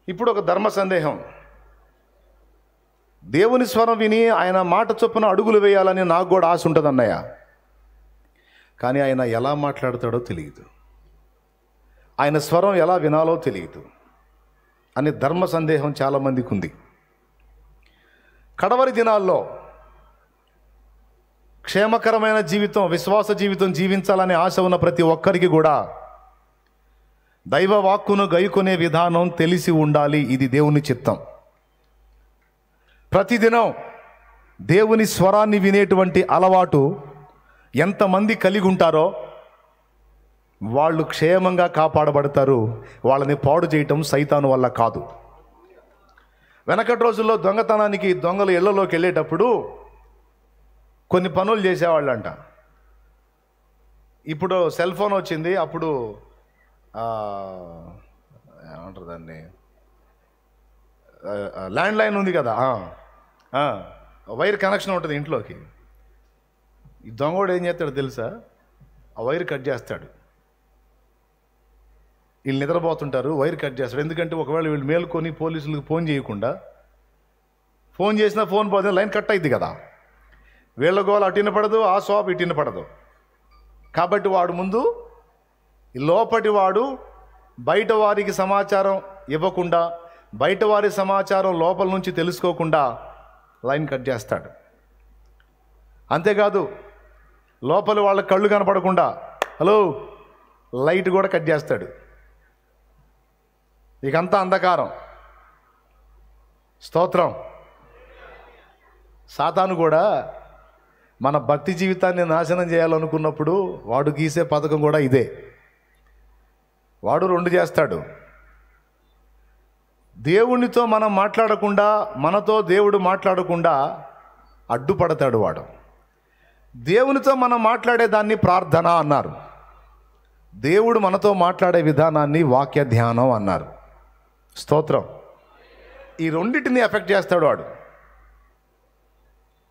ఇప్పుడు ఒక ధర్మ సందేహం. దేవుని స్వరం విని ఆయన మాట చొప్పున అడుగులు వేయాలని నాకు కూడా ఆశ ఉంటుంది అన్నయ్య. కానీ ఆయన ఎలా మాట్లాడతాడో తెలియదు, ఆయన స్వరం ఎలా వినాలో తెలియదు అనే ధర్మ సందేహం చాలామందికి ఉంది. కడవరి దినాల్లో క్షేమకరమైన జీవితం, విశ్వాస జీవితం జీవించాలనే ఆశ ఉన్న ప్రతి ఒక్కరికి కూడా దైవ వాక్కును గైకొనే విధానం తెలిసి ఉండాలి. ఇది దేవుని చిత్తం. ప్రతిదినం దేవుని స్వరాన్ని వినేటువంటి అలవాటు ఎంతమంది కలిగి ఉంటారో వాళ్ళు క్షేమంగా కాపాడబడతారు. వాళ్ళని పాడు చేయటం సైతాను వల్ల కాదు. వెనకటి రోజుల్లో దొంగతనానికి దొంగలు ఇళ్లలోకి వెళ్ళేటప్పుడు కొన్ని పనులు చేసేవాళ్ళంట. ఇప్పుడు సెల్ ఫోన్ వచ్చింది, అప్పుడు ఏమంటారు దాన్ని, ల్యాండ్ లైన్ ఉంది కదా, వైర్ కనెక్షన్ ఉంటుంది ఇంట్లోకి. ఈ దొంగోడు ఏం చేస్తాడు తెలుసా? ఆ వైర్ కట్ చేస్తాడు. వీళ్ళు నిద్రపోతుంటారు, వైర్ కట్ చేస్తాడు. ఎందుకంటే ఒకవేళ వీళ్ళు మేలుకొని పోలీసులకు ఫోన్ చేయకుండా, ఫోన్ చేసినా ఫోన్ పోతే లైన్ కట్ అయింది కదా. వీళ్ళ గోలు అటు వినపడదు, ఆ షాప్ ఇటు వినపడదు. కాబట్టి వాడు ముందు లోపటి వాడు బయట వారికి సమాచారం ఇవ్వకుండా, బయట వారి సమాచారం లోపల నుంచి తెలుసుకోకుండా లైన్ కట్ చేస్తాడు. అంతేకాదు లోపల వాళ్ళ కళ్ళు కనపడకుండా హలో లైట్ కూడా కట్ చేస్తాడు. ఇకంతా అంధకారం. స్తోత్రం. సాతాను కూడా మన భక్తి జీవితాన్ని నాశనం చేయాలనుకున్నప్పుడు వాడు గీసే పథకం కూడా ఇదే. వాడు రెండు చేస్తాడు. దేవునితో మనం మాట్లాడకుండా, మనతో దేవుడు మాట్లాడకుండా అడ్డుపడతాడు వాడు. దేవునితో మనం మాట్లాడేదాన్ని ప్రార్థన అన్నారు, దేవుడు మనతో మాట్లాడే విధానాన్ని వాక్య ధ్యానం అన్నారు. స్తోత్రం. ఈ రెండింటిని ఎఫెక్ట్ చేస్తాడు వాడు.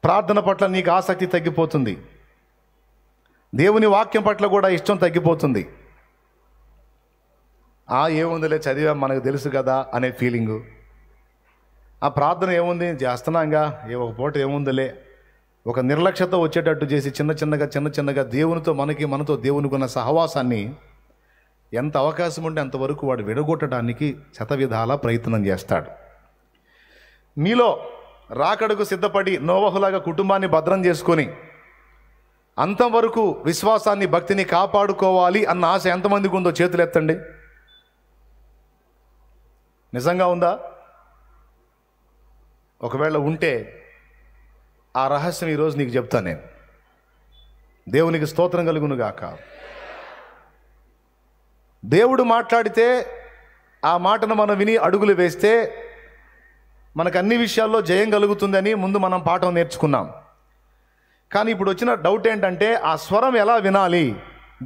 ప్రార్థన పట్ల నీకు ఆసక్తి తగ్గిపోతుంది, దేవుని వాక్యం పట్ల కూడా ఇష్టం తగ్గిపోతుంది. ఏముందిలే చదివా మనకు తెలుసు కదా అనే ఫీలింగు. ఆ ప్రార్థన ఏముంది చేస్తున్నాంగా, ఒక పూట ఏముందిలే, ఒక నిర్లక్ష్యత వచ్చేటట్టు చేసి చిన్న చిన్నగా దేవునితో మనతో దేవునికి ఉన్న సహవాసాన్ని ఎంత అవకాశం ఉంటే అంతవరకు వాడు విడగొట్టడానికి శతవిధాల ప్రయత్నం చేస్తాడు. మీలో రాకడకు సిద్ధపడి నోవహులాగా కుటుంబాన్ని భద్రం చేసుకొని అంతవరకు విశ్వాసాన్ని, భక్తిని కాపాడుకోవాలి అన్న ఆశ ఎంతమందికి ఉందో చేతులు ఎత్తండి. నిజంగా ఉందా? ఒకవేళ ఉంటే ఆ రహస్యం ఈరోజు నీకు చెప్తాను నేను. దేవునికి స్తోత్రం కలుగును గాక. దేవుడు మాట్లాడితే ఆ మాటను మనం విని అడుగులు వేస్తే మనకు అన్ని విషయాల్లో జయం కలుగుతుందని ముందు మనం పాఠం నేర్చుకున్నాం. కానీ ఇప్పుడు వచ్చిన డౌట్ ఏంటంటే ఆ స్వరం ఎలా వినాలి,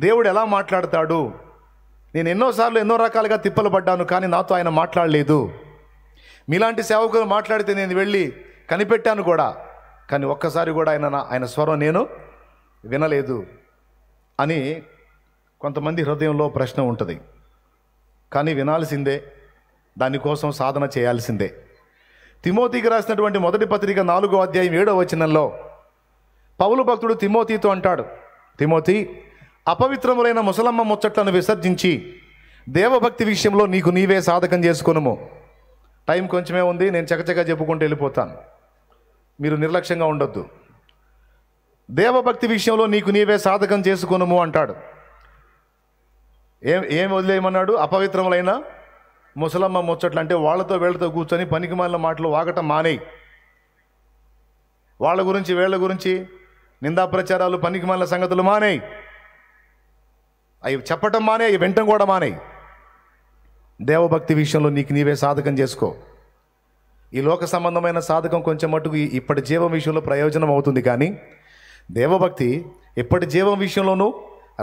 దేవుడు ఎలా మాట్లాడతాడు? నేను ఎన్నోసార్లు ఎన్నో రకాలుగా తిప్పలు పడ్డాను, కానీ నాతో ఆయన మాట్లాడలేదు. మీలాంటి సేవకులు మాట్లాడితే నేను వెళ్ళి కనిపెట్టాను కూడా, కానీ ఒక్కసారి కూడా ఆయన స్వరం నేను వినలేదు అని కొంతమంది హృదయంలో ప్రశ్న ఉంటుంది. కానీ వినాల్సిందే, దానికోసం సాధన చేయాల్సిందే. తిమోతికి రాసినటువంటి మొదటి పత్రిక 4వ అధ్యాయం 7వ వచనంలో పౌలు భక్తుడు తిమోతితో అంటాడు, తిమోతి, అపవిత్రములైన ముసలమ్మ ముచ్చట్లను విసర్జించి దేవభక్తి విషయంలో నీకు నీవే సాధకం చేసుకొనుము. టైం కొంచెమే ఉంది, నేను చకచకా చెప్పుకుంటూ వెళ్ళిపోతాను, మీరు నిర్లక్ష్యంగా ఉండొద్దు. దేవభక్తి విషయంలో నీకు నీవే సాధకం చేసుకొనుము అంటాడు. ఏం వదిలేయమన్నాడు? అపవిత్రములైన ముసలమ్మ ముచ్చట్లు అంటే వాళ్ళతో వీళ్ళతో కూర్చొని పనికిమాలిన మాటలు వాగటం మానేయి. వాళ్ళ గురించి వీళ్ళ గురించి నిందా ప్రచారాలు, పనికిమాలిన సంగతులు మానేయి. అవి చెప్పటం మానే, అవి వినటం కూడా మానేయి. దేవభక్తి విషయంలో నీకు నీవే సాధకం చేసుకో. ఈ లోక సంబంధమైన సాధకం కొంచెం మటుకు ఇప్పటి జీవం విషయంలో ప్రయోజనం అవుతుంది, కానీ దేవభక్తి ఇప్పటి జీవం విషయంలోనూ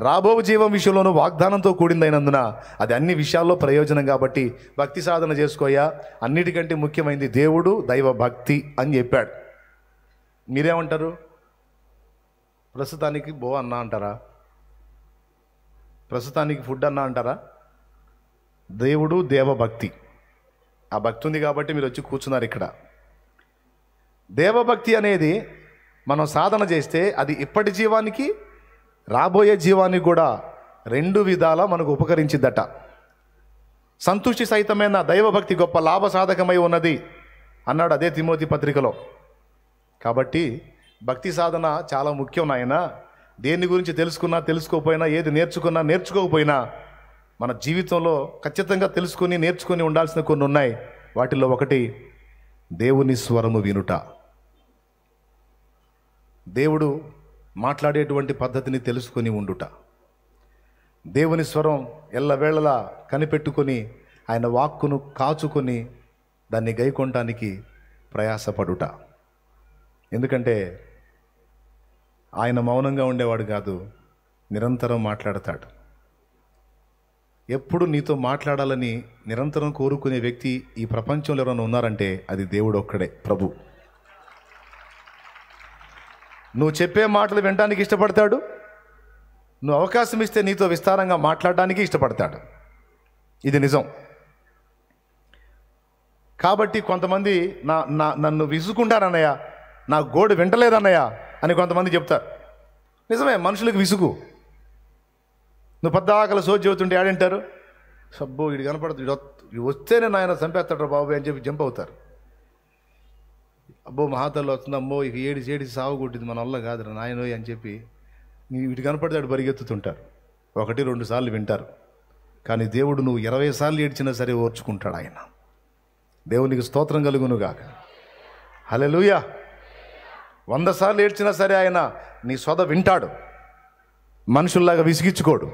రాబో జీవం విషయంలోనూ వాగ్దానంతో కూడిందైనందున అది అన్ని విషయాల్లో ప్రయోజనం. కాబట్టి భక్తి సాధన చేసుకోయా. అన్నిటికంటే ముఖ్యమైనది దేవుడు, దైవ భక్తి అని చెప్పాడు. మీరేమంటారు? ప్రస్తుతానికి అన్నా అంటారా? ప్రస్తుతానికి ఫుడ్ అన్నా అంటారా? దేవుడు, దేవభక్తి ఆ భక్తి ఉంది కాబట్టి మీరు వచ్చి కూర్చున్నారు ఇక్కడ. దేవభక్తి అనేది మనం సాధన చేస్తే అది ఇప్పటి జీవానికి రాబోయే జీవానికి కూడా రెండు విధాలా మనకు ఉపకరించిద్దట. సంతుష్టి సహితమైన దైవభక్తి గొప్ప లాభసాధకమై ఉన్నది అన్నాడు అదే తిమోతి పత్రికలో. కాబట్టి భక్తి సాధన చాలా ముఖ్యం నాయన. దేని గురించి తెలుసుకున్నా తెలుసుకోకపోయినా, ఏది నేర్చుకున్నా నేర్చుకోకపోయినా, మన జీవితంలో ఖచ్చితంగా తెలుసుకొని నేర్చుకొని ఉండాల్సిన కొన్ని ఉన్నాయి. వాటిల్లో ఒకటి దేవుని స్వరము వినుట. దేవుడు మాట్లాడేటువంటి పద్ధతిని తెలుసుకొని ఉండుట, దేవుని స్వరం ఎల్లవేళలా కనిపెట్టుకొని ఆయన వాక్కును కాచుకొని దాన్ని గైకొనటానికి ప్రయాసపడుట. ఎందుకంటే ఆయన మౌనంగా ఉండేవాడు కాదు, నిరంతరం మాట్లాడతాడు. ఎప్పుడు నీతో మాట్లాడాలని నిరంతరం కోరుకునే వ్యక్తి ఈ ప్రపంచంలో ఎవరైనా ఉన్నారంటే అది దేవుడు ఒక్కడే, ప్రభు. నువ్వు చెప్పే మాటలు వినడానికి ఇష్టపడతాడు, నువ్వు అవకాశం ఇస్తే నీతో విస్తారంగా మాట్లాడడానికి ఇష్టపడతాడు. ఇది నిజం. కాబట్టి కొంతమంది నన్ను విసుకుంటారన్నయ్య, నా గోడు వింటలేదన్నయ్య అని కొంతమంది చెప్తారు. నిజమే, మనుషులకు విసుగు. నువ్వు పద్దాకల సోచి చెబుతుంటే ఆడంటారు, సబ్బో ఇటు కనపడుతుంది, వస్తేనే నాయన చంపేస్తాడు బాబు అని చెప్పి జంప్ అవుతారు. అబ్బో మహాతల్లి వస్తుంది, అమ్మో ఇక ఏడిసి సాగు కొట్టింది, మన వల్ల కాదురా నాయనోయ్ అని చెప్పి ఇటు కనపడతాడు పరిగెత్తుతుంటారు. 1-2 సార్లు వింటారు. కానీ దేవుడు నువ్వు 20 సార్లు ఏడ్చినా సరే ఓర్చుకుంటాడు ఆయన. దేవునికి స్తోత్రం కలుగునుగాక. హల్లెలూయా. 100 సార్లు ఏడ్చినా సరే ఆయన నీ సొద వింటాడు, మనుషుల్లాగా విసిగించుకోడు.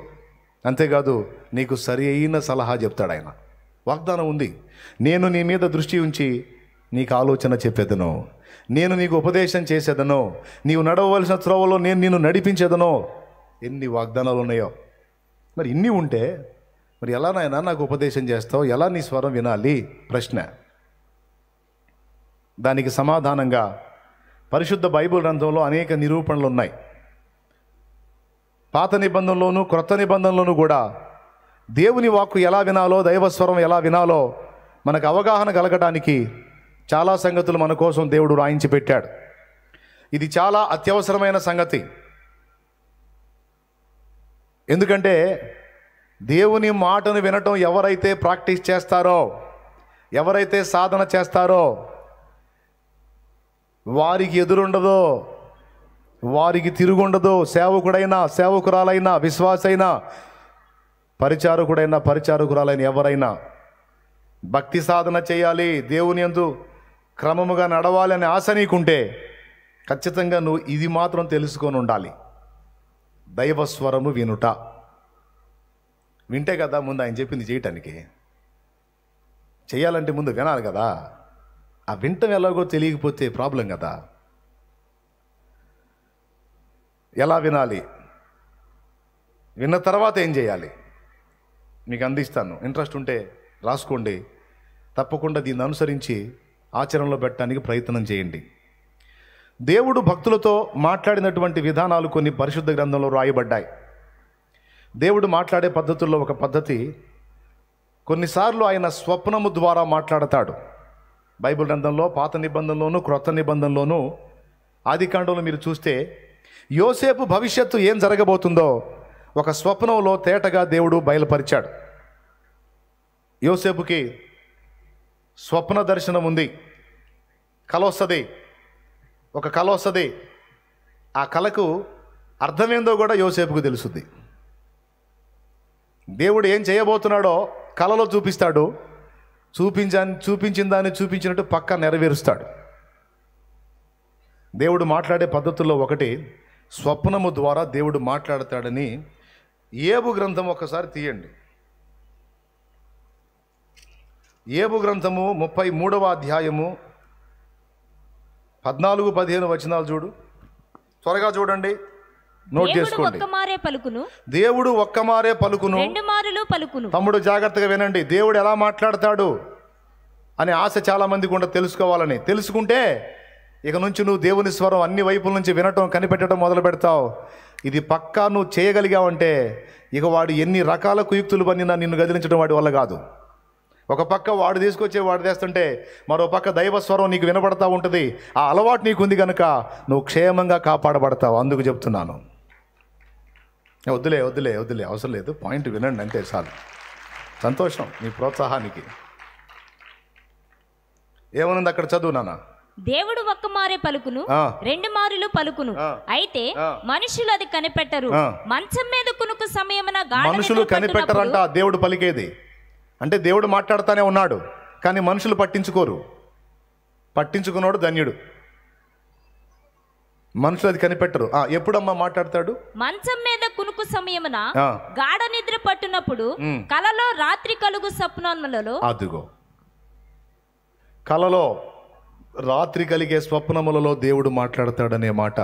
అంతేకాదు నీకు సరి అయిన సలహా చెప్తాడు ఆయన. వాగ్దానం ఉంది, నేను నీ మీద దృష్టి ఉంచి నీకు ఆలోచన చెప్పేదను, నేను నీకు ఉపదేశం చేసేదను, నీవు నడవవలసిన త్రోవలో నేను నిన్ను నడిపించేదను. ఎన్ని వాగ్దానాలు ఉన్నాయో. మరి ఇన్ని ఉంటే మరి ఎలా నాయనా నాకు ఉపదేశం చేస్తావు, ఎలా నీ స్వరం వినాలి ప్రశ్న. దానికి సమాధానంగా పరిశుద్ధ బైబిల్ గ్రంథంలో అనేక నిరూపణలు ఉన్నాయి. పాత నిబంధనలోను క్రొత్త నిబంధనలోను కూడా దేవుని వాక్కు ఎలా వినాలో, దైవస్వరం ఎలా వినాలో మనకు అవగాహన కలగడానికి చాలా సంగతులు మన కోసం దేవుడు రాయించి పెట్టాడు. ఇది చాలా అత్యవసరమైన సంగతి. ఎందుకంటే దేవుని మాటను వినటం ఎవరైతే ప్రాక్టీస్ చేస్తారో, ఎవరైతే సాధన చేస్తారో వారికి ఎదురుండదో, వారికి తిరుగుండదో. సేవకుడైనా, సేవకురాలైనా, విశ్వాసైనా, పరిచారకుడైనా, పరిచారకురాలైన ఎవరైనా భక్తి సాధన చేయాలి, దేవుని యందు క్రమముగా నడవాలి అనే ఆశ నీకుంటే ఖచ్చితంగా నువ్వు ఇది మాత్రం తెలుసుకొని ఉండాలి, దైవస్వరము వినుట. వింటే కదా ముందు ఆయన చెప్పింది చేయటానికి. చేయాలంటే ముందు వినాలి కదా. ఆ వింటం ఎలాగో తెలియకపోతే ప్రాబ్లం కదా. ఎలా వినాలి, విన్న తర్వాత ఏం చేయాలి మీకు అందిస్తాను. ఇంట్రెస్ట్ ఉంటే రాసుకోండి, తప్పకుండా దీన్ని అనుసరించి ఆచరణలో పెట్టడానికి ప్రయత్నం చేయండి. దేవుడు భక్తులతో మాట్లాడినటువంటి విధానాలు కొన్ని పరిశుద్ధ గ్రంథంలో రాయబడ్డాయి. దేవుడు మాట్లాడే పద్ధతుల్లో ఒక పద్ధతి, కొన్నిసార్లు ఆయన స్వప్నము ద్వారా మాట్లాడతాడు. బైబిల్ గ్రంథంలో పాత నిబంధనలోను క్రొత్త నిబంధనలోను ఆదికాండంలో మీరు చూస్తే యోసేపు భవిష్యత్తు ఏం జరగబోతుందో ఒక స్వప్నంలో తేటగా దేవుడు బయలుపరిచాడు. యోసేపుకి స్వప్న దర్శనం ఉంది, కల వస్తుంది, ఒక కల వస్తుంది. ఆ కలకు అర్థమేందో కూడా యోసేపుకు తెలుస్తుంది. దేవుడు ఏం చేయబోతున్నాడో కలలో చూపిస్తాడు, చూపించిన దాన్ని చూపించినట్టు పక్కా నెరవేరుస్తాడు. దేవుడు మాట్లాడే పద్ధతుల్లో ఒకటి స్వప్నము ద్వారా దేవుడు మాట్లాడతాడని ఏబు గ్రంథం ఒకసారి తీయండి. ఏబు గ్రంథము 33వ అధ్యాయము 14-15 వచనాలు చూడు, త్వరగా చూడండి, నోట్ చేసుకోండి. దేవుడు ఒక్కమారే పలుకును, 2 మారులు పలుకును. తమ్ముడు జాగ్రత్తగా వినండి. దేవుడు ఎలా మాట్లాడతాడు అనే ఆశ చాలా మందికి ఉండదు తెలుసుకోవాలని. తెలుసుకుంటే ఇక నుంచి నువ్వు దేవుని స్వరం అన్ని వైపుల నుంచి వినటం, కనిపెట్టడం మొదలు పెడతావు. ఇది పక్కా నువ్వు చేయగలిగావంటే ఇక వాడు ఎన్ని రకాల కుయుక్తులు పన్నినా నిన్ను గదిలించడం వాడి వల్ల కాదు. ఒక పక్క వాడు తీసుకొచ్చే వాడు తెస్తుంటే మరో పక్క దైవ స్వరం నీకు వినబడతా ఉంటుంది. ఆ అలవాటు నీకుంది కనుక నువ్వు క్షేమంగా కాపాడబడతావు. అందుకు చెప్తున్నాను. వద్దులే వద్దులే వద్దులే, అవసరం లేదు, పాయింట్ వినండి అంతే చాలు. సంతోషం మీ ప్రోత్సాహానికి. ఏమనుంది అక్కడ, చదువు నాన్న. దేవుడు ఒక్క మారే పలుకును, రెండు మారులు పలుకును, అయితే మనుషులు అది కనిపెట్టరు. మంచం మీద కునుకు సమయమున మనుషులు కనిపెట్టరంట దేవుడు పలికేది. అంటే దేవుడు మాట్లాడుతూనే ఉన్నాడు, కానీ మనుషులు పట్టించుకోరు. పట్టించుకున్నాడు ధన్యుడు. మనుషులు అది కనిపెట్టరు. ఎప్పుడమ్మా మాట్లాడతాడు? మంచం మీద కునుకు సమయమున గాఢ నిద్ర పట్టునప్పుడు, కలలో రాత్రి కలుగు స్వప్నములలో. అదిగో, కలలో రాత్రి కలిగే స్వప్నములలో దేవుడు మాట్లాడతాడనే మాట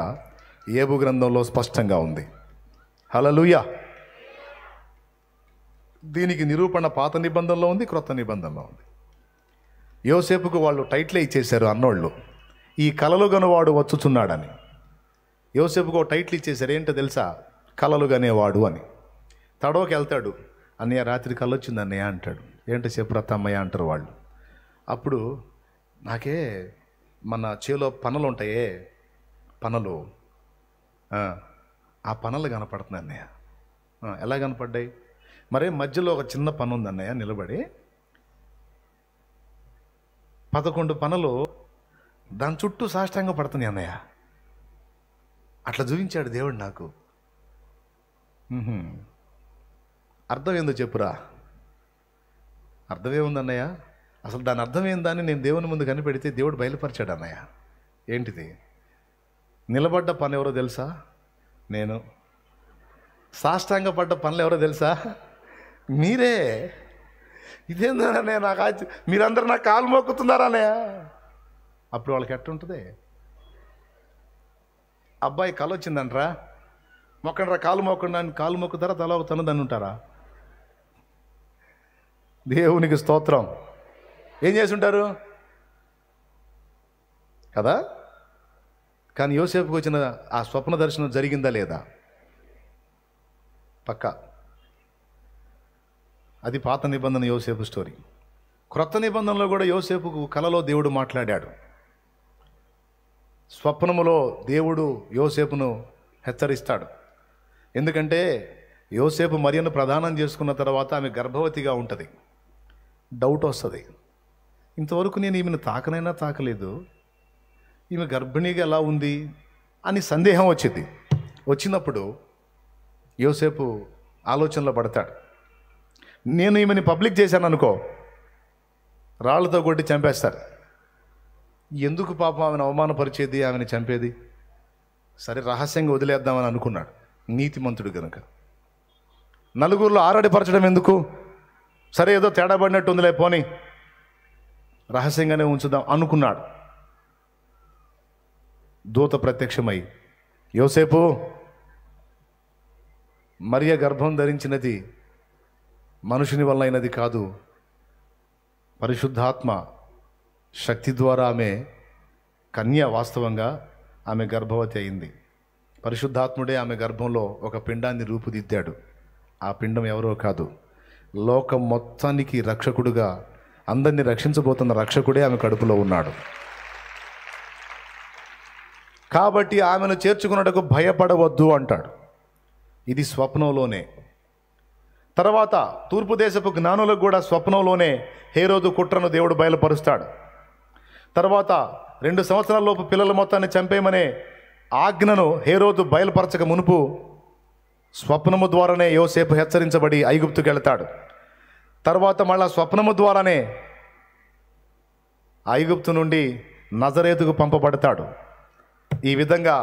యోబు గ్రంథంలో స్పష్టంగా ఉంది. హల్లెలూయా. దీనికి నిరూపణ పాత నిబంధనలో ఉంది, క్రొత్త నిబంధనలో ఉంది. యోసేపుకు వాళ్ళు టైటిలే ఇచ్చేశారు అన్నోళ్ళు, ఈ కలలు గనువాడు వచ్చుచున్నాడని. యోసేపుకు టైటిల్ ఇచ్చేశారు, ఏంటో తెలుసా? కలలు గనేవాడు అని. తడవకి వెళ్తాడు, అన్నయ్య రాత్రి కళ్ళొచ్చింది అన్నయ్య అంటాడు. ఏంటో చెప్పు అమ్మయ్య అంటారు వాళ్ళు. అప్పుడు నాకే మన చేలో పనలు ఉంటాయే, పనలు, ఆ పనలు కనపడుతుంది అన్నయ్య. ఎలా కనపడ్డాయి? మరే మధ్యలో ఒక చిన్న పని ఉంది అన్నయ్య, నిలబడి 11 పనలు దాని చుట్టూ సాష్టాంగ పడుతున్నాయి అన్నయ్య. అట్లా చూపించాడు దేవుడు నాకు. అర్థం ఏందో చెప్పురా. అర్థమేముంది అన్నయ్య? అసలు దాని అర్థం ఏందని నేను దేవుని ముందు కనిపెడితే దేవుడు బయలుపరిచాడు అన్నయ్య. ఏంటిది? నిలబడ్డ పని ఎవరో తెలుసా? నేను. సాష్టాంగ పడ్డ పనులు ఎవరో తెలుసా? మీరే. ఇదేందన్నయ్య నాకు మీరందరూ నాకు కాలు మొక్కుతున్నారా అన్నయ్య? అప్పుడు వాళ్ళకి ఎట్టుంటుంది? అబ్బాయి కళ వచ్చిందంటరా, మొక్కండ్రా కాలు మొక్కండి అని కాలు మొక్కుతారా, తల తనుదని ఉంటారా? దేవునికి స్తోత్రం. ఏం చేసి ఉంటారు కదా? కానీ యోసేపుకు వచ్చిన ఆ స్వప్న దర్శనం జరిగిందా లేదా? పక్కా. అది పాత నిబంధన యోసేపు స్టోరీ. క్రొత్త నిబంధనలో కూడా యోసేపుకు కలలో దేవుడు మాట్లాడాడు. స్వప్నములో దేవుడు యోసేపును హెచ్చరిస్తాడు. ఎందుకంటే యోసేపు మరియను ప్రదానం చేసుకున్న తర్వాత ఆమె గర్భవతిగా ఉంటుంది. డౌట్ వస్తుంది, ఇంతవరకు నేను ఈమెను తాకనైనా తాకలేదు, ఈమె గర్భిణీగా ఎలా ఉంది అని సందేహం వచ్చింది. వచ్చినప్పుడు యోసేపు ఆలోచనలో పడతాడు. నేను ఈమెని పబ్లిక్ చేశాను అనుకో, రాళ్లతో కొట్టి చంపేస్తారు. ఎందుకు పాపం ఆమెను అవమానపరిచేది, ఆమెను చంపేది? సరే రహస్యంగా వదిలేద్దామని అనుకున్నాడు, నీతిమంతుడు కనుక. నలుగురిలో ఆరడిపరచడం ఎందుకు? సరే ఏదో తేడా పడినట్టు ఉందిలే, పోనీ రహస్యంగానే ఉంచుదాం అనుకున్నాడు. దూత ప్రత్యక్షమై, యోసేపు, మరియ గర్భం ధరించినది మనుషుని వల్ల అయినది కాదు, పరిశుద్ధాత్మ శక్తి ద్వారా ఆమె కన్య. వాస్తవంగా ఆమె గర్భవతి అయింది. పరిశుద్ధాత్ముడే ఆమె గర్భంలో ఒక పిండాన్ని రూపుదిద్దాడు. ఆ పిండం ఎవరో కాదు, లోకం మొత్తానికి రక్షకుడుగా, అందరినీ రక్షించబోతున్న రక్షకుడే ఆమె కడుపులో ఉన్నాడు. కాబట్టి ఆమెను చేర్చుకున్నట్టుకు భయపడవద్దు అంటాడు. ఇది స్వప్నంలోనే. తర్వాత తూర్పు దేశపు జ్ఞానులకు కూడా స్వప్నంలోనే హేరోదు కుట్రను దేవుడు బయలుపరుస్తాడు. తర్వాత 2 సంవత్సరాలలోపు పిల్లల మొత్తాన్ని చంపేయమనే ఆజ్ఞను హేరోదు బయలుపరచక మునుపు స్వప్నము ద్వారానే యోసేపు హెచ్చరించబడి ఐగుప్తుకు వెళతాడు. తర్వాత మళ్ళా స్వప్నము ద్వారానే ఐగుప్తు నుండి నజరేతుకు పంపబడతాడు. ఈ విధంగా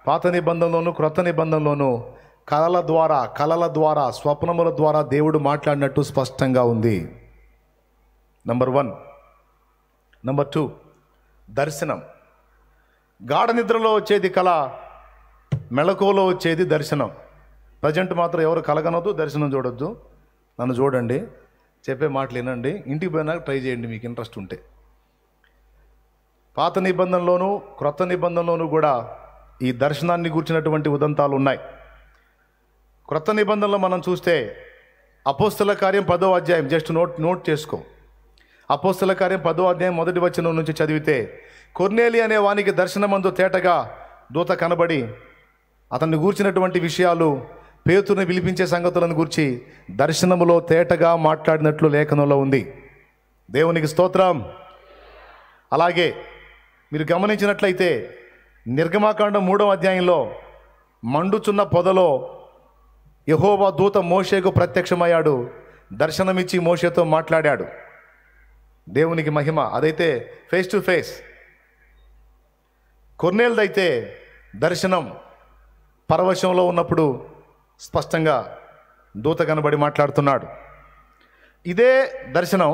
పాత నిబంధనలోను క్రొత్త నిబంధనలోను కలల ద్వారా స్వప్నముల ద్వారా దేవుడు మాట్లాడినట్టు స్పష్టంగా ఉంది. నంబర్ 1. నంబర్ 2, దర్శనం. గాఢ నిద్రలో వచ్చేది కళ, మెళకువలో వచ్చేది దర్శనం. ప్రజెంట్ మాత్రం ఎవరు కలగనొద్దు, దర్శనం చూడొద్దు. నన్ను చూడండి, చెప్పే మాటలు వినండి, ఇంటికి పోయినాక ట్రై చేయండి మీకు ఇంట్రెస్ట్ ఉంటే. పాత నిబంధనలోను క్రొత్త నిబంధనలోను కూడా ఈ దర్శనాన్ని గూర్చినటువంటి ఉదంతాలు ఉన్నాయి. క్రొత్త నిబంధనలో మనం చూస్తే అపోస్తల కార్యం 10వ అధ్యాయం, జస్ట్ నోట్ చేసుకో. అపోస్తల కార్యం 10వ అధ్యాయం 1వ వచనం నుంచి చదివితే, కొర్నేలి అనే వానికి దర్శనమందు తేటగా దూత కనబడి అతన్ని గూర్చినటువంటి విషయాలు, పేతురుని పిలిపించే సంగతులను గూర్చి దర్శనములో తేటగా మాట్లాడినట్లు లేఖనంలో ఉంది. దేవునికి స్తోత్రం. అలాగే మీరు గమనించినట్లయితే నిర్గమాకాండం 3వ అధ్యాయంలో మండుచున్న పొదలో యెహోవా దూత మోషేకు ప్రత్యక్షమయ్యాడు, దర్శనమిచ్చి మోషేతో మాట్లాడాడు. దేవునికి మహిమ. అదైతే ఫేస్ టు ఫేస్. కొర్నేలుదైతే దర్శనం పరవశంలో ఉన్నప్పుడు స్పష్టంగా దూత కనబడి మాట్లాడుతున్నాడు. ఇదే దర్శనం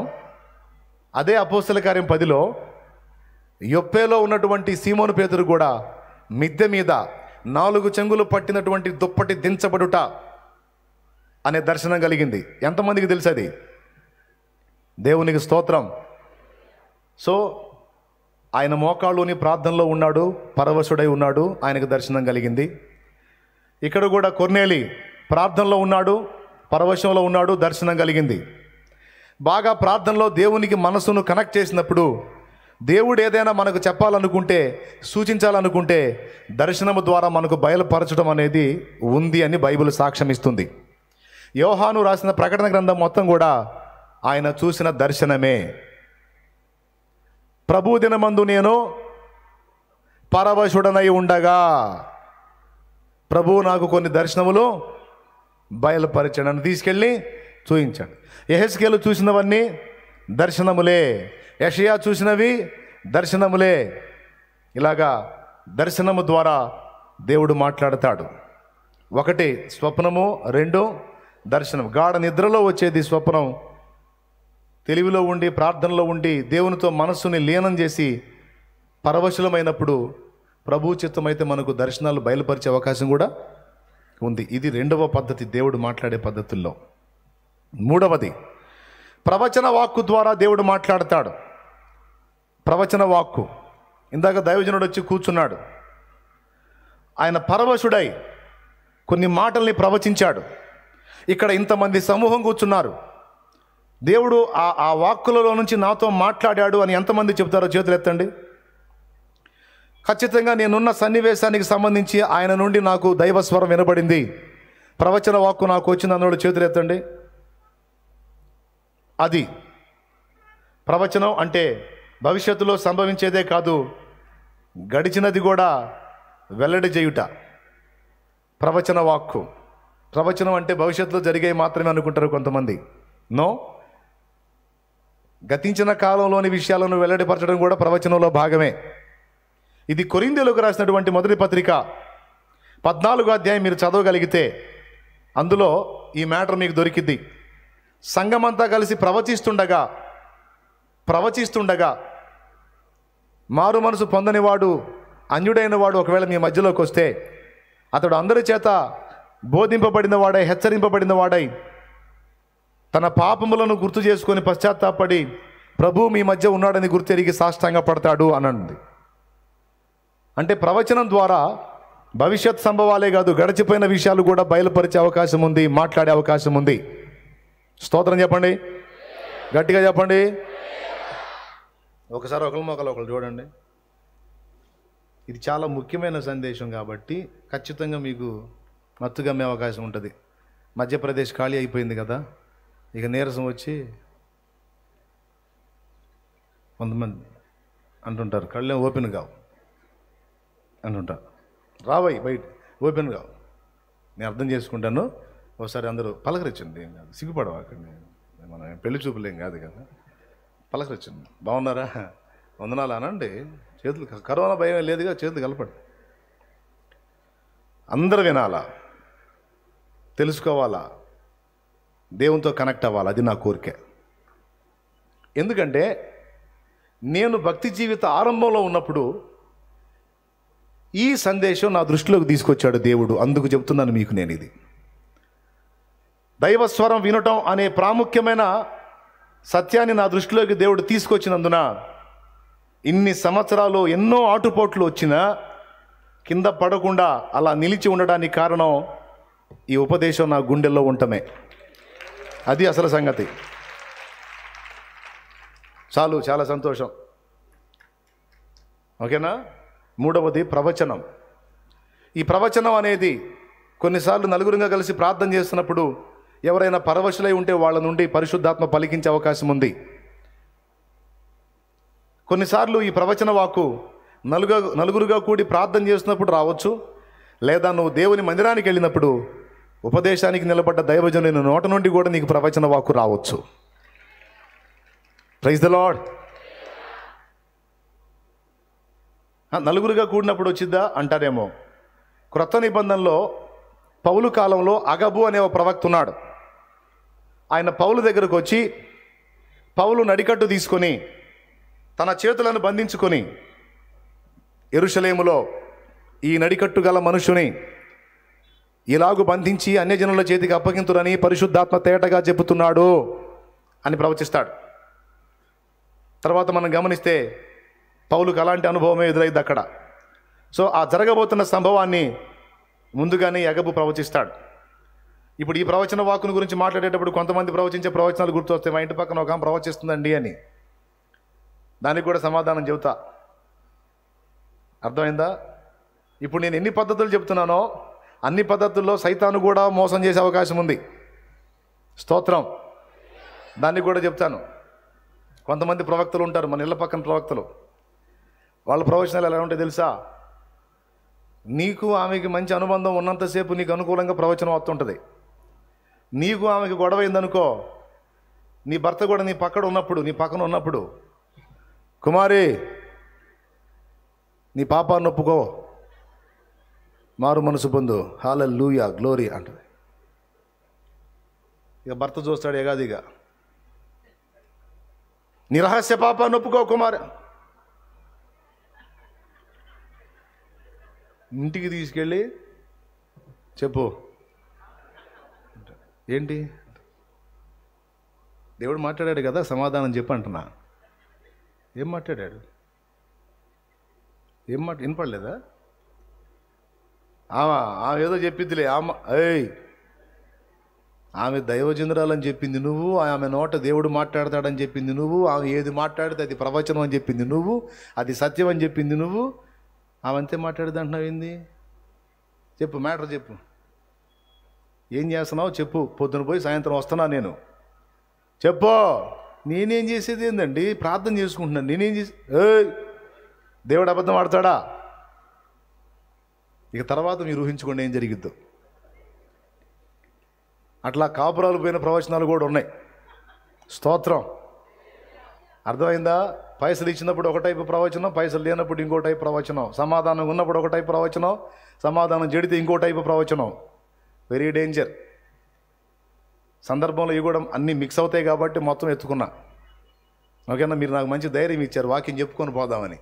అదే అపోస్తల కార్యం 10లో యొప్పేలో ఉన్నటువంటి సీమోను పేతురు కూడా మిద్దె మీద 4 చెంగులు పట్టినటువంటి దుప్పటి దించబడుట అనే దర్శనం కలిగింది. ఎంతమందికి తెలుసు అది? దేవునికి స్తోత్రం. సో ఆయన మోకాళ్ళుని ప్రార్థనలో ఉన్నాడు, పరవశుడై ఉన్నాడు, ఆయనకు దర్శనం కలిగింది. ఇక్కడ కూడా కొర్నేలి ప్రార్థనలో ఉన్నాడు, పరవశంలో ఉన్నాడు, దర్శనం కలిగింది. బాగా ప్రార్థనలో దేవునికి మనసును కనెక్ట్ చేసినప్పుడు, దేవుడు ఏదైనా మనకు చెప్పాలనుకుంటే, సూచించాలనుకుంటే దర్శనము ద్వారా మనకు బయలుపరచడం అనేది ఉంది అని బైబిల్ సాక్ష్యం ఇస్తుంది. యోహాను రాసిన ప్రకటన గ్రంథం మొత్తం కూడా ఆయన చూసిన దర్శనమే. ప్రభు దినమందు నేను పరవశుడనై ఉండగా ప్రభువు నాకు కొన్ని దర్శనములు బయలుపరిచాడు, నన్ను తీసుకెళ్ళి చూయించాడు. యెహెజ్కేలు చూసినవన్నీ దర్శనములే, యెషయా చూసినవి దర్శనములే. ఇలాగా దర్శనము ద్వారా దేవుడు మాట్లాడతాడు. 1 స్వప్నము, 2 దర్శనం. గాఢ నిద్రలో వచ్చేది స్వప్నం. తెలివిలో ఉండి ప్రార్థనలో ఉండి దేవునితో మనస్సుని లీనం చేసి పరవశులమైనప్పుడు ప్రభు చిత్తమైతే మనకు దర్శనాలు బయలుపరిచే అవకాశం కూడా ఉంది. ఇది 2వ పద్ధతి దేవుడు మాట్లాడే పద్ధతుల్లో. 3వది ప్రవచన వాక్కు ద్వారా దేవుడు మాట్లాడతాడు. ప్రవచన వాక్కు. ఇందాక దైవజనుడు వచ్చి కూర్చున్నాడు. ఆయన పరవశుడై కొన్ని మాటల్ని ప్రవచించాడు. ఇక్కడ ఇంతమంది సమూహం కూర్చున్నారు. దేవుడు ఆ వాక్కులలో నుంచి నాతో మాట్లాడాడు అని ఎంతమంది చెప్తారో చేతులు ఎత్తండి. ఖచ్చితంగా నేనున్న సన్నివేశానికి సంబంధించి ఆయన నుండి నాకు దైవస్వరం వినబడింది, ప్రవచన వాక్కు నాకు వచ్చింది అన్నోడు చేతులు ఎత్తండి. అది ప్రవచనం అంటే భవిష్యత్తులో సంభవించేదే కాదు, గడిచినది కూడా వెల్లడి చేయుట ప్రవచన వాక్కు. ప్రవచనం అంటే భవిష్యత్తులో జరిగే మాత్రమే అనుకుంటారు కొంతమంది. నో, గతించిన కాలంలోని విషయాలను వెల్లడిపరచడం కూడా ప్రవచనంలో భాగమే. ఇది కొరింథీయులకు రాసినటువంటి మొదటి పత్రిక 14వ అధ్యాయం మీరు చదవగలిగితే అందులో ఈ మ్యాటర్ మీకు దొరికింది. సంఘమంతా కలిసి ప్రవచిస్తుండగా మారు మనసు పొందనివాడు, అన్యుడైన వాడు ఒకవేళ మీ మధ్యలోకి వస్తే అతడు అందరి చేత బోధింపబడిన వాడై, హెచ్చరింపబడిన వాడై తన పాపములను గుర్తు చేసుకొని పశ్చాత్తాపడి ప్రభు మీ మధ్య ఉన్నాడని గుర్తెరిగి సాష్టాంగ పడతాడు అనండి. అంటే ప్రవచనం ద్వారా భవిష్యత్ సంభవాలే కాదు, గడిచిపోయిన విషయాలు కూడా బయలుపరిచే అవకాశం ఉంది, మాట్లాడే అవకాశం ఉంది. స్తోత్రం చెప్పండి, గట్టిగా చెప్పండి. ఒకసారి ఒకరు చూడండి. ఇది చాలా ముఖ్యమైన సందేశం కాబట్టి ఖచ్చితంగా మీకు మత్తుగమ్మే అవకాశం ఉంటుంది. మధ్యప్రదేశ్ ఖాళీ అయిపోయింది కదా, ఇక నీరసం వచ్చి కొంతమంది అంటుంటారు కళ్ళేం ఓపెన్ కావు అంటుంటారు. రావై బయట ఓపెన్ కావు. నేను అర్థం చేసుకుంటాను. ఒకసారి అందరూ పలకరించండి, ఏం కాదు, సిగ్గుపడవు. అక్కడ మన పెళ్లి చూపులేం కాదు కదా, పలకరించండి. బాగున్నారా, వందనాలు అనండి. చేతులు, కరోనా భయం లేదుగా, చేతులు కలపండి. అందరూ వినాలా, తెలుసుకోవాలా, దేవునితో కనెక్ట్ అవ్వాలి. అది నా కోరిక. ఎందుకంటే నేను భక్తి జీవిత ఆరంభంలో ఉన్నప్పుడు ఈ సందేశం నా దృష్టిలోకి తీసుకొచ్చాడు దేవుడు. అందుకు చెప్తున్నాను మీకు నేను. ఇది దైవస్వరం వినటం అనే ప్రాముఖ్యమైన సత్యాన్ని నా దృష్టిలోకి దేవుడు తీసుకొచ్చినందున ఇన్ని సంవత్సరాలు ఎన్నో ఆటుపోట్లు వచ్చినా కింద పడకుండా అలా నిలిచి ఉండడానికి కారణం ఈ ఉపదేశం నా గుండెల్లో ఉండటమే. అది అసలు సంగతి. చాలు, చాలా సంతోషం. ఓకేనా? మూడవది ప్రవచనం. ఈ ప్రవచనం అనేది కొన్నిసార్లు నలుగురుగా కలిసి ప్రార్థన చేస్తున్నప్పుడు ఎవరైనా పరవశులై ఉంటే వాళ్ళ నుండి పరిశుద్ధాత్మ పలికించే అవకాశం ఉంది. కొన్నిసార్లు ఈ ప్రవచన వాక్కు నలుగురుగా కూడి ప్రార్థన చేస్తున్నప్పుడు రావచ్చు, లేదా నువ్వు దేవుని మందిరానికి వెళ్ళినప్పుడు ఉపదేశానికి నిలబడ్డ దైవజనుని నోట నుండి కూడా నీకు ప్రవచన వాక్కు రావచ్చు. Praise the lord. నలుగురుగా కూడినప్పుడు వచ్చిద్దా అంటారేమో. క్రొత్త నిబంధనలో పౌలు కాలంలో అగబు అనే ఒక ప్రవక్త ఉన్నాడు. ఆయన పౌలు దగ్గరకు వచ్చి పౌలు నడికట్టు తీసుకొని తన చేతులను బంధించుకొని యెరూషలేములో ఈ నడికట్టు గల మనుషుని ఇలాగు బంధించి అన్యజనుల చేతికి అప్పగింతురని పరిశుద్ధాత్మ తేటగా చెబుతున్నాడు అని ప్రవచిస్తాడు. తర్వాత మనం గమనిస్తే పౌలుకు అలాంటి అనుభవమే ఎదురైంది అక్కడ. సో ఆ జరగబోతున్న సంభవాన్ని ముందుగానే అగబు ప్రవచిస్తాడు. ఇప్పుడు ఈ ప్రవచన వాక్కుని గురించి మాట్లాడేటప్పుడు కొంతమంది ప్రవచించే ప్రవచనాలు గుర్తొస్తాయి. మా ఇంటి పక్కన ఒక ఆమె ప్రవచిస్తుందండి అని. దానికి కూడా సమాధానం చెబుతా. అర్థమైందా? ఇప్పుడు నేను ఎన్ని పద్ధతులు చెప్తున్నానో అన్ని పద్ధతుల్లో సైతాను కూడా మోసం చేసే అవకాశం ఉంది. స్తోత్రం. దాన్ని కూడా చెప్తాను. కొంతమంది ప్రవక్తలు ఉంటారు, మన ఇళ్ళ పక్కన ప్రవక్తలు. వాళ్ళ ప్రవచనాలు ఎలా ఉంటాయి తెలుసా? నీకు ఆమెకి మంచి అనుబంధం ఉన్నంతసేపు నీకు అనుకూలంగా ప్రవచనం వస్తుంటుంది. నీకు ఆమెకి గొడవ అయిందనుకో, నీ భర్త కూడా నీ పక్కన ఉన్నప్పుడు కుమారి నీ పాపాన్ని ఒప్పుకో, మారు మనసు పొందు, హల్లెలూయా గ్లోరీ అంటుంది. ఇక భర్త చూస్తాడు ఎగాదిగా, నీ రహస్య పాపాన్ని ఒప్పుకో కుమారి. ఇంటికి తీసుకెళ్ళి చెప్పు, ఏంటి దేవుడు మాట్లాడాడు కదా, సమాధానం చెప్పు అంటున్నా. ఏం మాట్లాడాడు? వినపడలేదా? ఆమె ఏదో చెప్పిద్దిలే. ఆమె దైవజనురాలని చెప్పింది నువ్వు, ఆమె నోట దేవుడు మాట్లాడతాడని చెప్పింది నువ్వు, ఆమె ఏది మాట్లాడితే అది ప్రవచనం అని చెప్పింది నువ్వు, అది సత్యం అని చెప్పింది నువ్వు. ఆమె అంతే మాట్లాడేది అంటున్నావు ఏంది? చెప్పు, మ్యాటర్ చెప్పు. ఏం చేస్తున్నావు చెప్పు. పొద్దున పోయి సాయంత్రం వస్తున్నా నేను. చెప్పు. నేనేం చేసేది ఏందండి? ప్రార్థన చేసుకుంటున్నాను. నేనేం చేసి దేవుడు అబద్ధం ఆడతాడా? ఇక తర్వాత మీరు ఊహించుకోండి ఏం జరిగిద్దో. అట్లా కాపురాలు పోయిన ప్రవచనాలు కూడా ఉన్నాయి. స్తోత్రం. అర్థమైందా? పైసలు ఇచ్చినప్పుడు ఒక టైపు ప్రవచనం, పైసలు లేనప్పుడు ఇంకో టైపు ప్రవచనం, సమాధానం ఉన్నప్పుడు ఒక టైపు ప్రవచనం, సమాధానం జడితే ఇంకో టైపు ప్రవచనం. Very danger. సందర్భంలో ఇవి కూడా అన్నీ మిక్స్ అవుతాయి కాబట్టి మొత్తం ఎత్తుకున్నా. ఓకేనా? మీరు నాకు మంచి ధైర్యం ఇచ్చారు వాక్యం చెప్పుకొని పోదామని.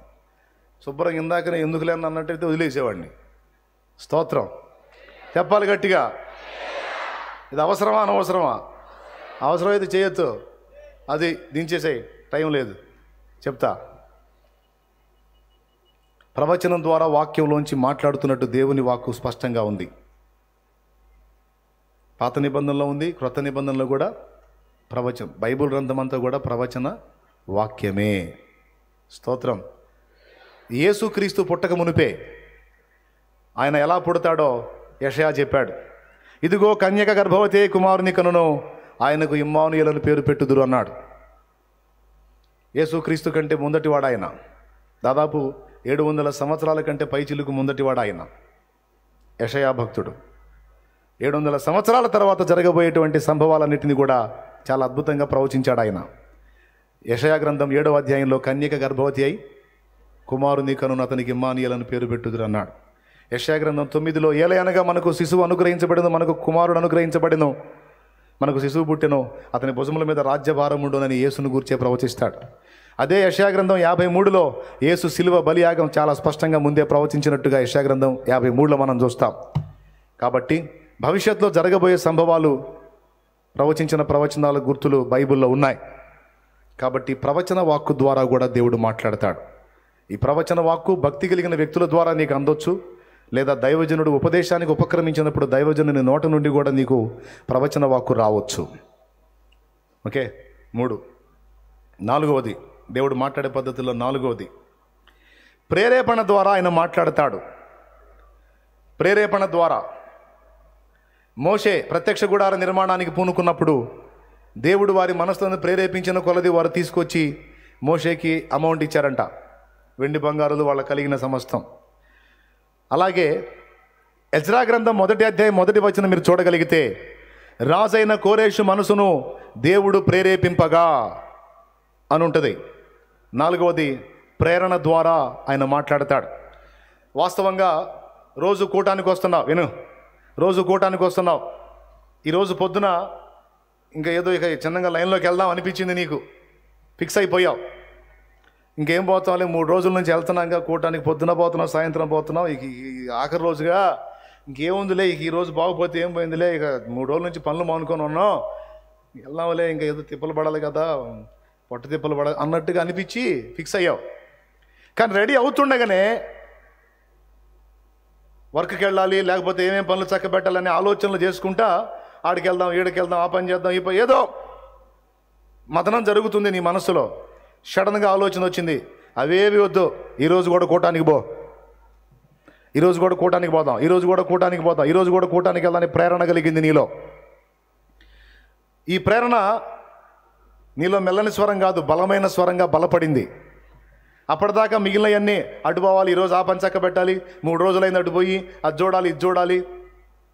శుభ్రంగా ఇందాకనే ఎందుకు లేని అన్నట్టయితే వదిలేసేవాడిని. స్తోత్రం. చెప్పాలి గట్టిగా. ఇది అవసరమా అనవసరమా? అవసరమైతే చేయొచ్చు, అది దించేసేయి, టైం లేదు. చెప్తా. ప్రవచనం ద్వారా వాక్యంలోంచి మాట్లాడుతున్నట్టు దేవుని వాక్కు స్పష్టంగా ఉంది. పాత నిబంధనలో ఉంది, క్రొత్త నిబంధనలో కూడా ప్రవచనం. బైబిల్ గ్రంథం అంతా కూడా ప్రవచన వాక్యమే. స్తోత్రం. యేసుక్రీస్తు పుట్టక మునిపే ఆయన ఎలా పుడతాడో యెషయా చెప్పాడు. ఇదిగో కన్యక గర్భవతి కుమారుని కనును, ఆయనకు ఇమ్మానుయేలు పేరు పెట్టుదురు అన్నాడు. యేసుక్రీస్తు కంటే ముందటివాడు ఆయన. దాదాపు 700 సంవత్సరాల కంటే పైచిలుకు ముందటివాడు ఆయన యెషయా భక్తుడు. 700 సంవత్సరాల తర్వాత జరగబోయేటువంటి సంభవాలన్నింటినీ కూడా చాలా అద్భుతంగా ప్రవచించాడు ఆయన. యెషయా గ్రంథం 7వ అధ్యాయంలో కన్యక గర్భవతి అయి కుమారుని కనును, అతనికి ఇమ్మానుయేలు పేరు పెట్టుదురు అన్నాడు. యెషయా గ్రంథం 9లో ఏలయనగా మనకు శిశువు అనుగ్రహించబడిను, మనకు కుమారుడు అనుగ్రహించబడిను, మనకు శిశువు పుట్టెను, అతని భుజముల మీద రాజ్యభారం ఉండునని యేసును గూర్చే ప్రవచిస్తాడు. అదే యెషయా గ్రంథం 53లో యేసు శిలువ బలియాగం చాలా స్పష్టంగా ముందే ప్రవచించినట్టుగా యెషయా గ్రంథం 53లో మనం చూస్తాం. కాబట్టి భవిష్యత్తులో జరగబోయే సంభవాలు ప్రవచించిన ప్రవచనాల గుర్తులు బైబిల్లో ఉన్నాయి. కాబట్టి ప్రవచన వాక్కు ద్వారా కూడా దేవుడు మాట్లాడతాడు. ఈ ప్రవచన వాక్కు భక్తి కలిగిన వ్యక్తుల ద్వారా నీకు అందొచ్చు, లేదా దైవజనుడు ఉపదేశానికి ఉపక్రమించినప్పుడు దైవజనుని నోట నుండి కూడా నీకు ప్రవచన వాక్కు రావచ్చు. ఓకే. 3. 4వది దేవుడు మాట్లాడే పద్ధతిలో 4వది, ప్రేరేపణ ద్వారా ఆయన మాట్లాడతాడు. ప్రేరేపణ ద్వారా మోషే ప్రత్యక్ష గుడార నిర్మాణానికి పూనుకున్నప్పుడు దేవుడు వారి మనసులను ప్రేరేపించిన కొలది వారు తీసుకొచ్చి మోషేకి అమౌంట్ ఇచ్చారంట, వెండి బంగారులు వాళ్ళ కలిగిన సమస్తం. అలాగే ఎజ్రా గ్రంథం 1వ అధ్యాయం 1వ వచనం మీరు చూడగలిగితే, రాజైన కోరేషు మనసును దేవుడు ప్రేరేపింపగా అని ఉంటుంది. 4వది, ప్రేరణ ద్వారా ఆయన మాట్లాడతాడు. వాస్తవంగా రోజు కూటానికి వస్తున్నావు, విను, రోజు కూటానికి వస్తున్నావు. ఈరోజు పొద్దున ఇంకా ఏదో ఇక చిన్నగా లైన్లోకి వెళ్దాం అనిపించింది, నీకు ఫిక్స్ అయిపోయావు. ఇంకేం పోతావులే, 3 రోజుల నుంచి వెళ్తున్నాగా కూటానికి, పొద్దున పోతున్నావు, సాయంత్రం పోతున్నావు, ఇక ఆఖరి రోజుగా ఇంకేముందిలే, ఇక ఈరోజు బాగుపోతే ఏం పోయిందిలే, ఇక 3 రోజుల నుంచి పనులు మానుకొని ఉన్నాం, వెళ్దాంలే, ఇంకా ఏదో తిప్పలు పడాలి కదా, పొట్ట తిప్పలు పడాలి అన్నట్టుగా అనిపించి ఫిక్స్ అయ్యావు. కానీ రెడీ అవుతుండగానే వర్క్కి వెళ్ళాలి, లేకపోతే ఏమేం పనులు చక్కబెట్టాలని ఆలోచనలు చేసుకుంటా ఆడికి వెళ్దాం, ఈడికి వెళ్దాం, ఆ పని చేద్దాం, ఈ పని, ఏదో మదనం జరుగుతుంది నీ మనసులో. సడన్గా ఆలోచన వచ్చింది, అవేవి వద్దు, ఈరోజు కూడా కూటానికి పో, ఈరోజు కూడా కూటానికి పోదాం, ఈరోజు కూడా కూటానికి పోదాం, ఈరోజు కూడా కూటానికి వెళ్దాని ప్రేరణ కలిగింది నీలో. ఈ ప్రేరణ నీలో మెల్లని స్వరం కాదు, బలమైన స్వరంగా బలపడింది. అప్పటిదాకా మిగిలినవన్నీ అటు పోవాలి, ఈరోజు ఆ పని చక్క పెట్టాలి, 3 రోజులైంది అటు పోయి అది చూడాలి, ఇది చూడాలి,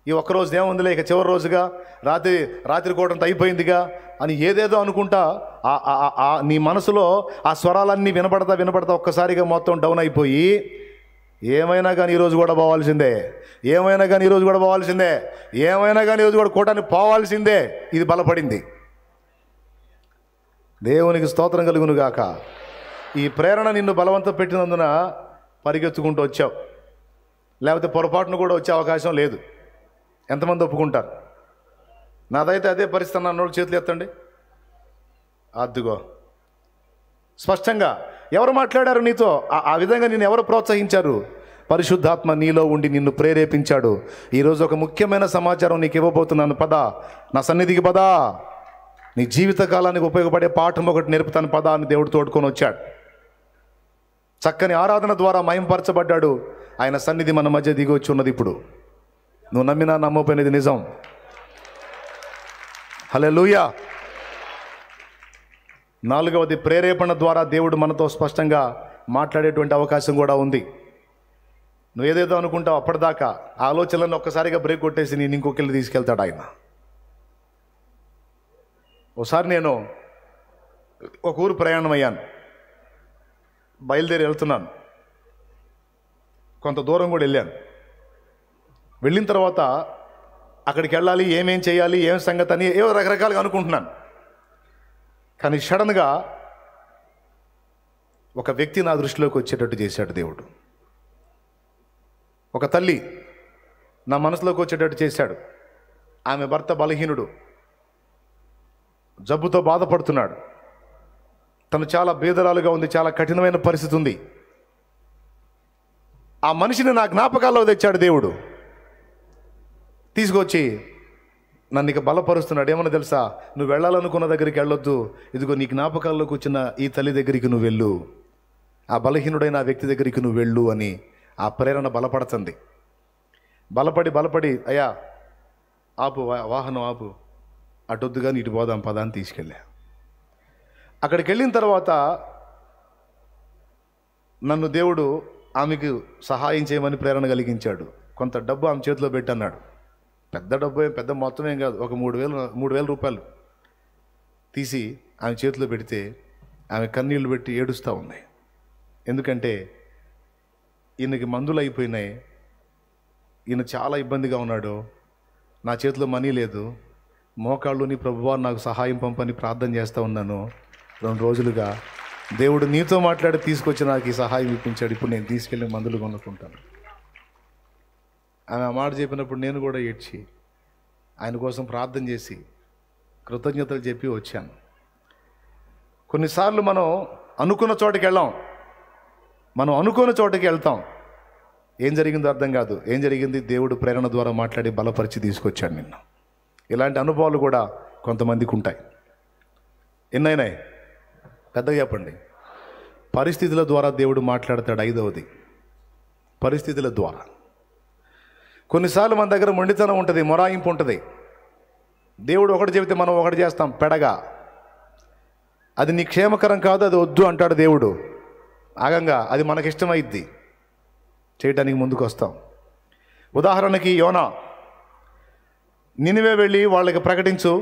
ఈ ఒక్కరోజు ఏముందిలే, ఇక చివరి రోజుగా రాత్రి కూటంతో అయిపోయిందిగా అని ఏదేదో అనుకుంటా నీ మనసులో ఆ స్వరాలన్నీ వినపడతా ఒక్కసారిగా మొత్తం డౌన్ అయిపోయి, ఏమైనా కానీ ఈరోజు కూడా పోవాల్సిందే, ఏమైనా కానీ ఈరోజు కూడా పోవాల్సిందే, ఏమైనా కానీ ఈరోజు కూడా కూటానికి పోవాల్సిందే. ఇది బలపడింది. దేవునికి స్తోత్రం కలుగును గాక. ఈ ప్రేరణ నిన్ను బలవంతం పెట్టినందున పరిగెత్తుకుంటూ వచ్చావు, లేకపోతే పొరపాటును కూడా వచ్చే అవకాశం లేదు. ఎంతమంది ఒప్పుకుంటారు? నాదైతే అదే పరిస్థితి. అన్నోళ్ళు చేతులు ఎత్తండి. అద్దుగో, స్పష్టంగా ఎవరు మాట్లాడారు నీతో? ఆ విధంగా నిన్ను ఎవరు ప్రోత్సహించారు? పరిశుద్ధాత్మ నీలో ఉండి నిన్ను ప్రేరేపించాడు. ఈరోజు ఒక ముఖ్యమైన సమాచారం నీకు ఇవ్వబోతున్నాను, పద నా సన్నిధికి పద, నీ జీవితకాలానికి ఉపయోగపడే పాఠం ఒకటి నేర్పుతాను పద అని దేవుడు తోడుకొని వచ్చాడు. చక్కని ఆరాధన ద్వారా మహింపరచబడ్డాడు. ఆయన సన్నిధి మన మధ్య దిగి వచ్చి ఉన్నది. ఇప్పుడు నువ్వు నమ్మినా నమ్మపోయినది నిజం. హల్లెలూయా. 4వది, ప్రేరేపణ ద్వారా దేవుడు మనతో స్పష్టంగా మాట్లాడేటువంటి అవకాశం కూడా ఉంది. నువ్వు ఏదేదో అనుకుంటావు, అప్పటిదాకా ఆలోచనలను ఒక్కసారిగా బ్రేక్ కొట్టేసి నేను ఇంకొకరిని తీసుకెళ్తాడు ఆయన. ఒకసారి నేను ఒక ఊరు ప్రయాణం అయ్యాను, బయలుదేరి వెళ్తున్నాను, కొంత దూరం కూడా వెళ్ళాను. వెళ్ళిన తర్వాత అక్కడికి వెళ్ళాలి, ఏమేం చేయాలి, ఏం సంగతి అని ఏవో రకరకాలుగా అనుకుంటున్నాను. కానీ సడన్గా ఒక వ్యక్తి నా దృష్టిలోకి వచ్చేటట్టు చేశాడు దేవుడు. ఒక తల్లి నా మనసులోకి వచ్చేటట్టు చేశాడు. ఆమె భర్త బలహీనుడు, జబ్బుతో బాధపడుతున్నాడు. తను చాలా బేదరాలుగా ఉంది, చాలా కఠినమైన పరిస్థితి ఉంది. ఆ మనిషిని నా జ్ఞాపకాల్లో తెచ్చాడు దేవుడు. తీసుకొచ్చి నన్ను ఇక బలపరుస్తున్నాడు. ఏమన్నా తెలుసా? నువ్వు వెళ్ళాలనుకున్న దగ్గరికి వెళ్ళొద్దు, ఇదిగో నీ జ్ఞాపకాల్లోకి వచ్చిన ఈ తల్లి దగ్గరికి నువ్వు వెళ్ళు, ఆ బలహీనుడైన ఆ వ్యక్తి దగ్గరికి నువ్వు వెళ్ళు అని ఆ ప్రేరణ బలపడుతుంది. బలపడి అయ్యా ఆపు, వాహనం ఆపు, అటొద్దుగా ఇటు పోదాం పదా అని తీసుకెళ్ళా. అక్కడికి వెళ్ళిన తర్వాత నన్ను దేవుడు ఆమెకు సహాయం చేయమని ప్రేరణ కలిగించాడు. కొంత డబ్బు ఆమె చేతిలో పెట్టన్నాడు. పెద్ద డబ్బు ఏం పెద్ద మొత్తం ఏం కాదు, ఒక 3,000 రూపాయలు తీసి ఆమె చేతిలో పెడితే ఆమె కన్నీళ్లు పెట్టి ఏడుస్తూ ఉంది. ఎందుకంటే ఈయనకి మందులు అయిపోయినాయి, ఈయన చాలా ఇబ్బందిగా ఉన్నాడు, నా చేతిలో మనీ లేదు, మోకాళ్ళుని ప్రభువా నాకు సహాయం పంపని ప్రార్థన చేస్తూ ఉన్నాను 2 రోజులుగా, దేవుడు నీతో మాట్లాడి తీసుకొచ్చి నాకు ఈ సహాయం ఇప్పించాడు, ఇప్పుడు నేను తీసుకెళ్ళి మందులు కొనుక్కుంటాను. ఆమె ఆ మాట చెప్పినప్పుడు నేను కూడా ఏడ్చి ఆయన కోసం ప్రార్థన చేసి కృతజ్ఞతలు చెప్పి వచ్చాను. కొన్నిసార్లు మనం అనుకున్న చోటుకి వెళ్ళాం, మనం అనుకున్న చోటుకి వెళ్తాం, ఏం జరిగిందో అర్థం కాదు. ఏం జరిగింది? దేవుడు ప్రేరణ ద్వారా మాట్లాడి బలపరిచి తీసుకొచ్చాడు నిన్ను. ఇలాంటి అనుభవాలు కూడా కొంతమందికి ఉంటాయి. ఎన్నైనాయి? పెద్దగా చెప్పండి. పరిస్థితుల ద్వారా దేవుడు మాట్లాడతాడు. ఐదవది పరిస్థితుల ద్వారా. కొన్నిసార్లు మన దగ్గర మొండితనం ఉంటుంది, మొరాయింపు ఉంటుంది. దేవుడు ఒకటి చెబితే మనం ఒకటి చేస్తాం పెడగా. అది నీ క్షేమకరం కాదు, అది వద్దు అంటాడు దేవుడు. ఆగంగా అది మనకిష్టమైద్ది, చేయడానికి ముందుకు వస్తాం. ఉదాహరణకి యోనా, నినివే వెళ్ళి వాళ్ళకి ప్రకటించు,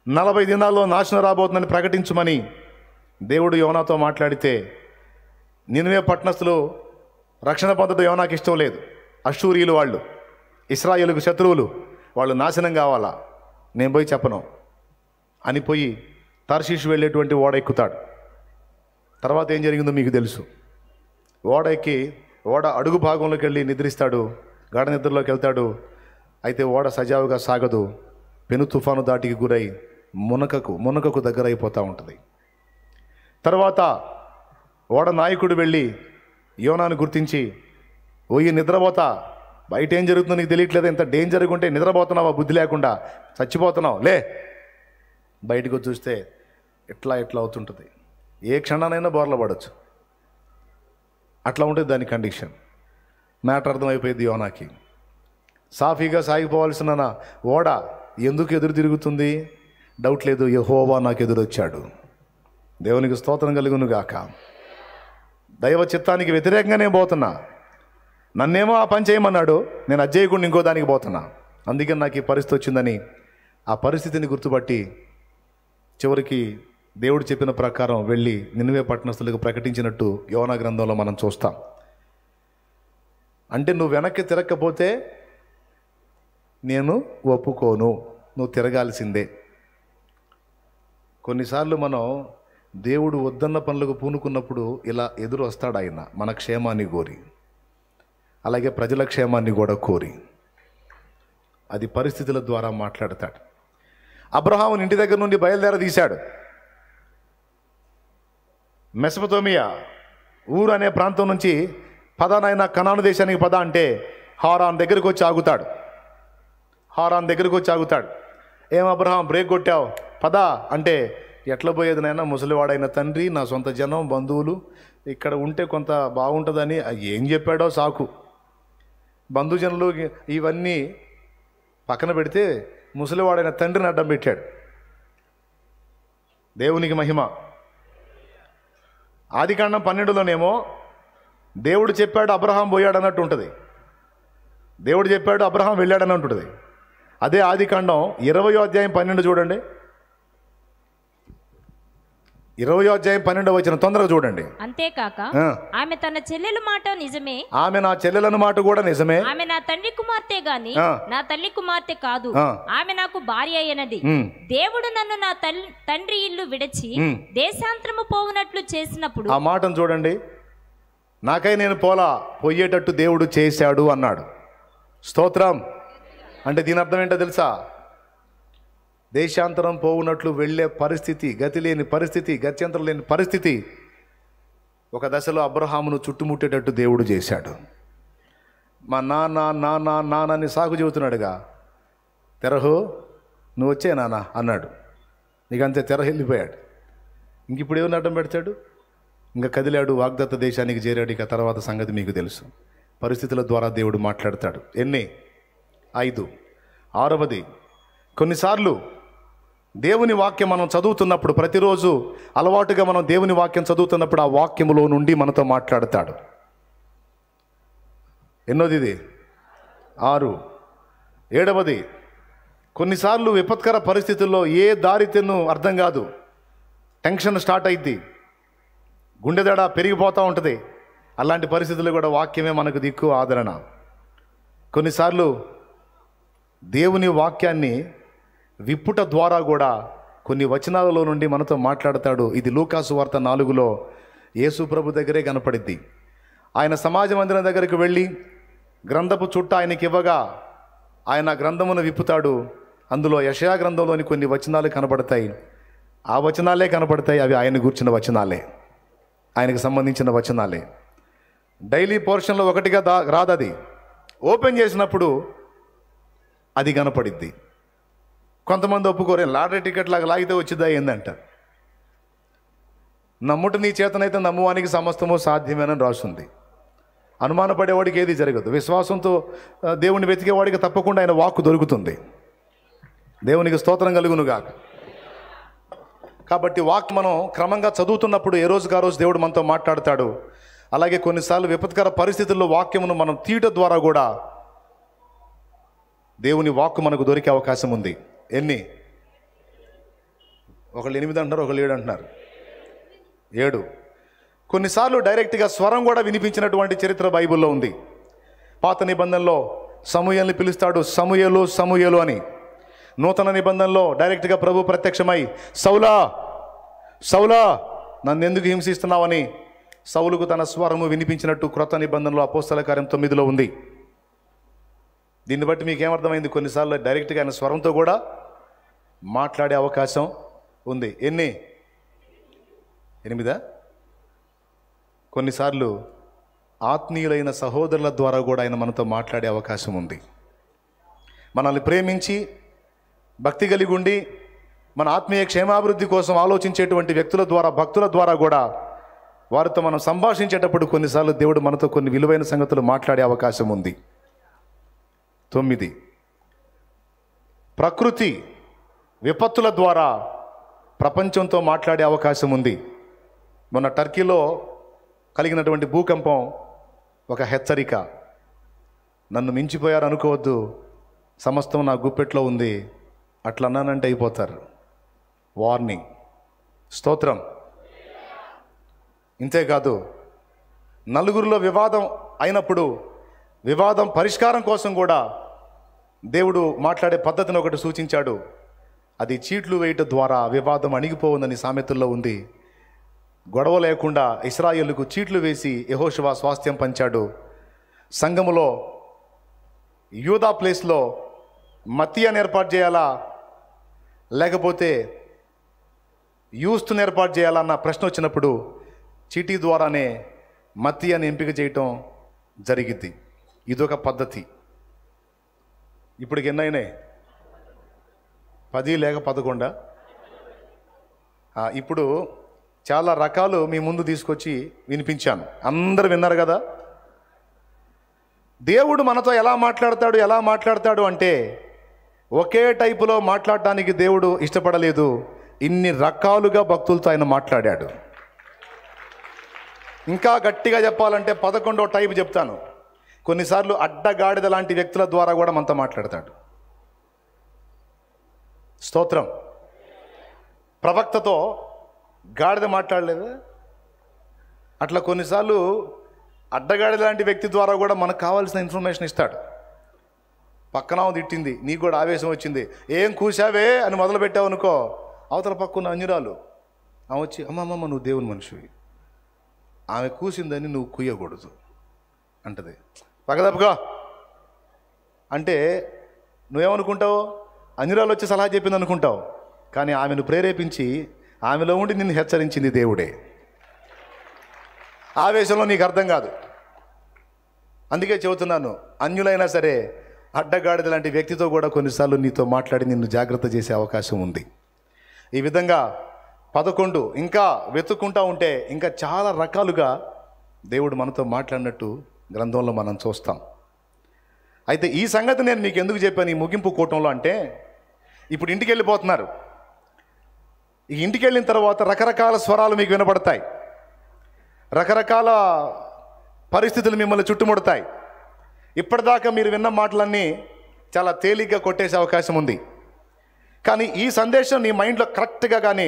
40 దినాల్లో నాశనం రాబోతుందని ప్రకటించుమని దేవుడు యోనాతో మాట్లాడితే, నినివే పట్టణస్థులు రక్షణ పొందడం యోనాకి ఇష్టం లేదు. అష్షూరీయులు వాళ్ళు, ఇశ్రాయేలుకు శత్రువులు, వాళ్ళు నాశనం కావాలా, నేను పోయి చెప్పను అని పోయి తర్షీషు వెళ్ళేటువంటి ఓడ ఎక్కుతాడు. తర్వాత ఏం జరిగిందో మీకు తెలుసు. ఓడ ఎక్కి ఓడ అడుగు భాగంలోకి వెళ్ళి నిద్రిస్తాడు, గాఢ నిద్రలోకి వెళ్తాడు. అయితే ఓడ సజావుగా సాగదు, పెను తుఫాను దాటికి గురై మునకకు దగ్గర అయిపోతూ ఉంటుంది. తర్వాత ఓడ నాయకుడు వెళ్ళి యోనాను గుర్తించి, ఓయి నిద్రపోతా, బయట ఏం జరుగుతుందో నీకు తెలియట్లేదు, ఇంత డేంజర్గా ఉంటే నిద్రపోతున్నావా, బుద్ధి లేకుండా చచ్చిపోతున్నావు, లే. బయటకు చూస్తే ఎట్లా అవుతుంటుంది, ఏ క్షణానైనా బోర్ల పడవచ్చు. అట్లా ఉంటుంది దాని కండిషన్. మ్యాటర్ అర్థమైపోయింది యోనాకి. సాఫీగా సాగిపోవాల్సిన ఓడ ఎందుకు ఎదురు తిరుగుతుంది? డౌట్ లేదు, యెహోవా నాకు ఎదురొచ్చాడు. దేవునికి స్తోత్రం కలుగును గాక. దైవ చిత్తానికి వ్యతిరేకంగానే పోతున్నా, నన్నేమో ఆ పని చేయమన్నాడు, నేను అది చేయకుండా ఇంకో దానికి పోతున్నా, అందుకని నాకు ఈ పరిస్థితి వచ్చిందని ఆ పరిస్థితిని గుర్తుపట్టి చివరికి దేవుడు చెప్పిన ప్రకారం వెళ్ళి నినివే పట్టణస్థులకు ప్రకటించినట్టు యోనా గ్రంథంలో మనం చూస్తాం. అంటే నువ్వు వెనక్కి తిరగకపోతే నేను ఒప్పుకోను, నువ్వు తిరగాల్సిందే. కొన్నిసార్లు మనం దేవుడు వద్దన్న పనులకు పూనుకున్నప్పుడు ఇలా ఎదురు వస్తాడు ఆయన, మన క్షేమాన్ని కోరి, అలాగే ప్రజల క్షేమాన్ని కూడా కోరి. అది పరిస్థితుల ద్వారా మాట్లాడతాడు. అబ్రహాముని ఇంటి దగ్గర నుండి బయలుదేరదీశాడు. మెసొపొతేమియా ఊరు అనే ప్రాంతం నుంచి పదానైనా కనాను దేశానికి పద అంటే హారాన్ దగ్గరికి వచ్చి ఆగుతాడు. ఏం అబ్రహాం బ్రేక్ కొట్టావు, పదా అంటే, ఎట్లా పోయేది నాయన, ముసలివాడైన తండ్రి, నా సొంత జనం, బంధువులు ఇక్కడ ఉంటే కొంత బాగుంటుందని ఏం చెప్పాడో సాకు. బంధుజనులు ఇవన్నీ పక్కన పెడితే ముసలివాడైన తండ్రిని అడ్డం పెట్టాడు. దేవునికి మహిమ. ఆదికాండం 12లోనేమో దేవుడు చెప్పాడు అబ్రహాం పోయాడు అన్నట్టు ఉంటుంది, దేవుడు చెప్పాడు అబ్రహాం వెళ్ళాడని ఉంటుంది. అదే ఆదికాండం 20వ అధ్యాయం 12 చూడండి, 20వ అధ్యాయం 12వ వచనం తొందరగా చూడండి. అంతేకాక ఆమె తన చెల్లెల మాట నిజమే, ఆమె నా చెల్లెల మాట కూడా నిజమే, ఆమె నా తండ్రి కుమార్తె గాని నా తల్లి కుమార్తె కాదు, ఆమె నాకు భార్య అయినది. దేవుడు నన్ను నా తండ్రి ఇల్లు విడిచి దేశాంతరము పోవునట్లు చేసినప్పుడు, ఆ మాటను చూడండి, నాకై నేను పోయేటట్టు దేవుడు చేశాడు అన్నాడు. స్తోత్రం. అంటే దీని అర్థం ఏంటో తెలుసా? దేశాంతరం పోవునట్లు వెళ్ళే పరిస్థితి, గతి లేని పరిస్థితి, గత్యంతరం లేని పరిస్థితి ఒక దశలో అబ్రహామును చుట్టుముట్టేటట్టు దేవుడు చేశాడు. మా నాన్నని సాగు చెబుతున్నాడుగా, తెరహు నువ్వు వచ్చే నాన్న అన్నాడు. నీకంతే తెర వెళ్ళిపోయాడు. ఇంక ఇప్పుడు ఏమని అడ్డం పెడతాడు? ఇంకా కదిలాడు, వాగ్దత్త దేశానికి చేరాడు. ఇక తర్వాత సంగతి మీకు తెలుసు. పరిస్థితుల ద్వారా దేవుడు మాట్లాడతాడు. ఎన్ని? 5. 6వది, కొన్నిసార్లు దేవుని వాక్యం మనం చదువుతున్నప్పుడు, ప్రతిరోజు అలవాటుగా మనం దేవుని వాక్యం చదువుతున్నప్పుడు ఆ వాక్యములో నుండి మనతో మాట్లాడతాడు. ఎన్నోది ఇది? 6. 7వది, కొన్నిసార్లు విపత్కర పరిస్థితుల్లో ఏ దారితెన్ను అర్థం కాదు, టెన్షన్ స్టార్ట్ అయింది, గుండెదడ పెరిగిపోతూ ఉంటుంది. అలాంటి పరిస్థితుల్లో కూడా వాక్యమే మనకు దిక్కు, ఆదరణ. కొన్నిసార్లు దేవుని వాక్యాన్ని విప్పుట ద్వారా కూడా కొన్ని వచనాలలో నుండి మనతో మాట్లాడతాడు. ఇది లూకాసు వార్త 4లో యేసు ప్రభు దగ్గరే కనపడిద్ది. ఆయన సమాజ మందిరం దగ్గరికి వెళ్ళి గ్రంథపు చుట్ట ఆయనకి ఇవ్వగా ఆయన గ్రంథమును విప్పుతాడు. అందులో యెషయా గ్రంథంలోని కొన్ని వచనాలు కనబడతాయి. ఆ వచనాలే కనబడతాయి, అవి ఆయన గూర్చిన వచనాలే, ఆయనకు సంబంధించిన వచనాలే. డైలీ పోర్షన్లో ఒకటిగా రాదది. ఓపెన్ చేసినప్పుడు అది కనపడిద్ది. కొంతమంది ఒప్పుకోరే, లాటరీ టికెట్ లాగా లాగితే వచ్చిద్దా ఏందంట. నమ్ముట నీ చేతనైతే నమ్మువానికి సమస్తము సాధ్యమేనని రాస్తుంది. అనుమానపడేవాడికి ఏది జరగదు. విశ్వాసంతో దేవుని వెతికేవాడికి తప్పకుండా ఆయన వాక్కు దొరుకుతుంది. దేవునికి స్తోత్రం కలుగునుగాక. కాబట్టి వాక్ మనం క్రమంగా చదువుతున్నప్పుడు ఏ రోజుకి ఆ రోజు దేవుడు మనతో మాట్లాడతాడు. అలాగే కొన్నిసార్లు విపత్కర పరిస్థితుల్లో వాక్యమును మనం తీయటం ద్వారా కూడా దేవుని వాక్కు మనకు దొరికే అవకాశం ఉంది. ఎన్ని? ఒకళ్ళు 8 అంటున్నారు, ఒకళ్ళు 7 అంటున్నారు. 7. కొన్నిసార్లు డైరెక్ట్గా స్వరం కూడా వినిపించినటువంటి చరిత్ర బైబిల్లో ఉంది. పాత నిబంధనలో సమూయేలుని పిలుస్తాడు, సమూయేలు సమూయేలు అని. నూతన నిబంధనలో డైరెక్ట్గా ప్రభు ప్రత్యక్షమై సౌలా సౌలా నన్ను ఎందుకు హింసిస్తున్నావని సౌలుకు తన స్వరము వినిపించినట్టు క్రొత్త నిబంధనలో అపోస్తల కార్యం 9లో ఉంది. దీన్ని బట్టి మీకేమర్థమైంది? కొన్నిసార్లు డైరెక్ట్గా ఆయన స్వరంతో కూడా మాట్లాడే అవకాశం ఉంది. ఎన్ని? 8. కొన్నిసార్లు ఆత్మీయులైన సహోదరుల ద్వారా కూడా ఆయన మనతో మాట్లాడే అవకాశం ఉంది. మనల్ని ప్రేమించి భక్తి కలిగి ఉండి మన ఆత్మీయ క్షేమాభివృద్ధి కోసం ఆలోచించేటువంటి వ్యక్తుల ద్వారా, భక్తుల ద్వారా కూడా వారితో మనం సంభాషించేటప్పుడు కొన్నిసార్లు దేవుడు మనతో కొన్ని విలువైన సంగతులు మాట్లాడే అవకాశం ఉంది. 9. ప్రకృతి విపత్తుల ద్వారా ప్రపంచంతో మాట్లాడే అవకాశం ఉంది. మొన్న టర్కీలో కలిగినటువంటి భూకంపం ఒక హెచ్చరిక. నన్ను మించిపోయారు అనుకోవద్దు, సమస్తం నా గుప్పెట్లో ఉంది, అట్లా అన్నానంటే అయిపోతారు. వార్నింగ్. స్తోత్రం. ఇంతేకాదు, నలుగురిలో వివాదం అయినప్పుడు వివాదం పరిష్కారం కోసం కూడా దేవుడు మాట్లాడే పద్ధతిని ఒకటి సూచించాడు. అది చీట్లు వేయటం ద్వారా వివాదం అణిగిపోవుందని సామెతల్లో ఉంది. గొడవ లేకుండా ఇశ్రాయేలుకు చీట్లు వేసి యెహోషువ స్వాస్థ్యం పంచాడు. సంఘములో యూదా ప్లేస్లో మత్తీయను ఏర్పాటు చేయాలా లేకపోతే యూస్తుని ఏర్పాటు చేయాలా అన్న ప్రశ్న వచ్చినప్పుడు చీటీ ద్వారానే మత్తీయను ఎంపిక చేయటం జరిగింది. ఇదొక పద్ధతి. ఇప్పటికి ఎన్నైనాయి? 10 లేక 11? ఇప్పుడు చాలా రకాలు మీ ముందు తీసుకొచ్చి వినిపించాను. అందరూ విన్నారు కదా. దేవుడు మనతో ఎలా మాట్లాడతాడు అంటే ఒకే టైపులో మాట్లాడటానికి దేవుడు ఇష్టపడలేదు. ఇన్ని రకాలుగా భక్తులతో ఆయన మాట్లాడాడు. ఇంకా గట్టిగా చెప్పాలంటే 11వ టైపు చెప్తాను. కొన్నిసార్లు అడ్డగాడిద లాంటి వ్యక్తుల ద్వారా కూడా మనతో మాట్లాడతాడు. స్తోత్రం. ప్రవక్తతో గాడిద మాట్లాడలేదు. అట్లా కొన్నిసార్లు అడ్డగాడిద లాంటి వ్యక్తి ద్వారా కూడా మనకు కావాల్సిన ఇన్ఫర్మేషన్ ఇస్తాడు. పక్కన తిట్టింది, నీకు కూడా ఆవేశం వచ్చింది, ఏం కూసావే అని మొదలుపెట్టావు అనుకో, అవతల పక్కన అన్యురాలు ఆమె వచ్చి, అమ్మమ్మ నువ్వు దేవుని మనిషివి, ఆమె కూసిందని నువ్వు కుయ్యకూడదు అంటది. పక్కదప్పుగా అంటే నువ్వేమనుకుంటావు? అన్యురాలు వచ్చి సలహా చెప్పింది అనుకుంటావు. కానీ ఆమెను ప్రేరేపించి ఆమెలో ఉండి నిన్ను హెచ్చరించింది దేవుడే. ఆవేశంలో నీకు అర్థం కాదు. అందుకే చెబుతున్నాను, అన్యులైనా సరే అడ్డగాడిద లాంటి వ్యక్తితో కూడా కొన్నిసార్లు నీతో మాట్లాడి నిన్ను జాగ్రత్త చేసే అవకాశం ఉంది. ఈ విధంగా 11 ఇంకా వెతుక్కుంటూ ఉంటే ఇంకా చాలా రకాలుగా దేవుడు మనతో మాట్లాడినట్టు గ్రంథంలో మనం చూస్తాం. అయితే ఈ సంగతి నేను మీకు ఎందుకు చెప్పాను ఈ ముగింపు కూటంలో అంటే, ఇప్పుడు ఇంటికి వెళ్ళిపోతున్నారు. ఈ ఇంటికి వెళ్ళిన తర్వాత రకరకాల స్వరాలు మీకు వినపడతాయి, రకరకాల పరిస్థితులు మిమ్మల్ని చుట్టుముడతాయి. ఇప్పటిదాకా మీరు విన్న మాటలన్నీ చాలా తేలిగ్గా కొట్టేసే అవకాశం ఉంది. కానీ ఈ సందేశం నీ మైండ్లో కరెక్ట్గా కానీ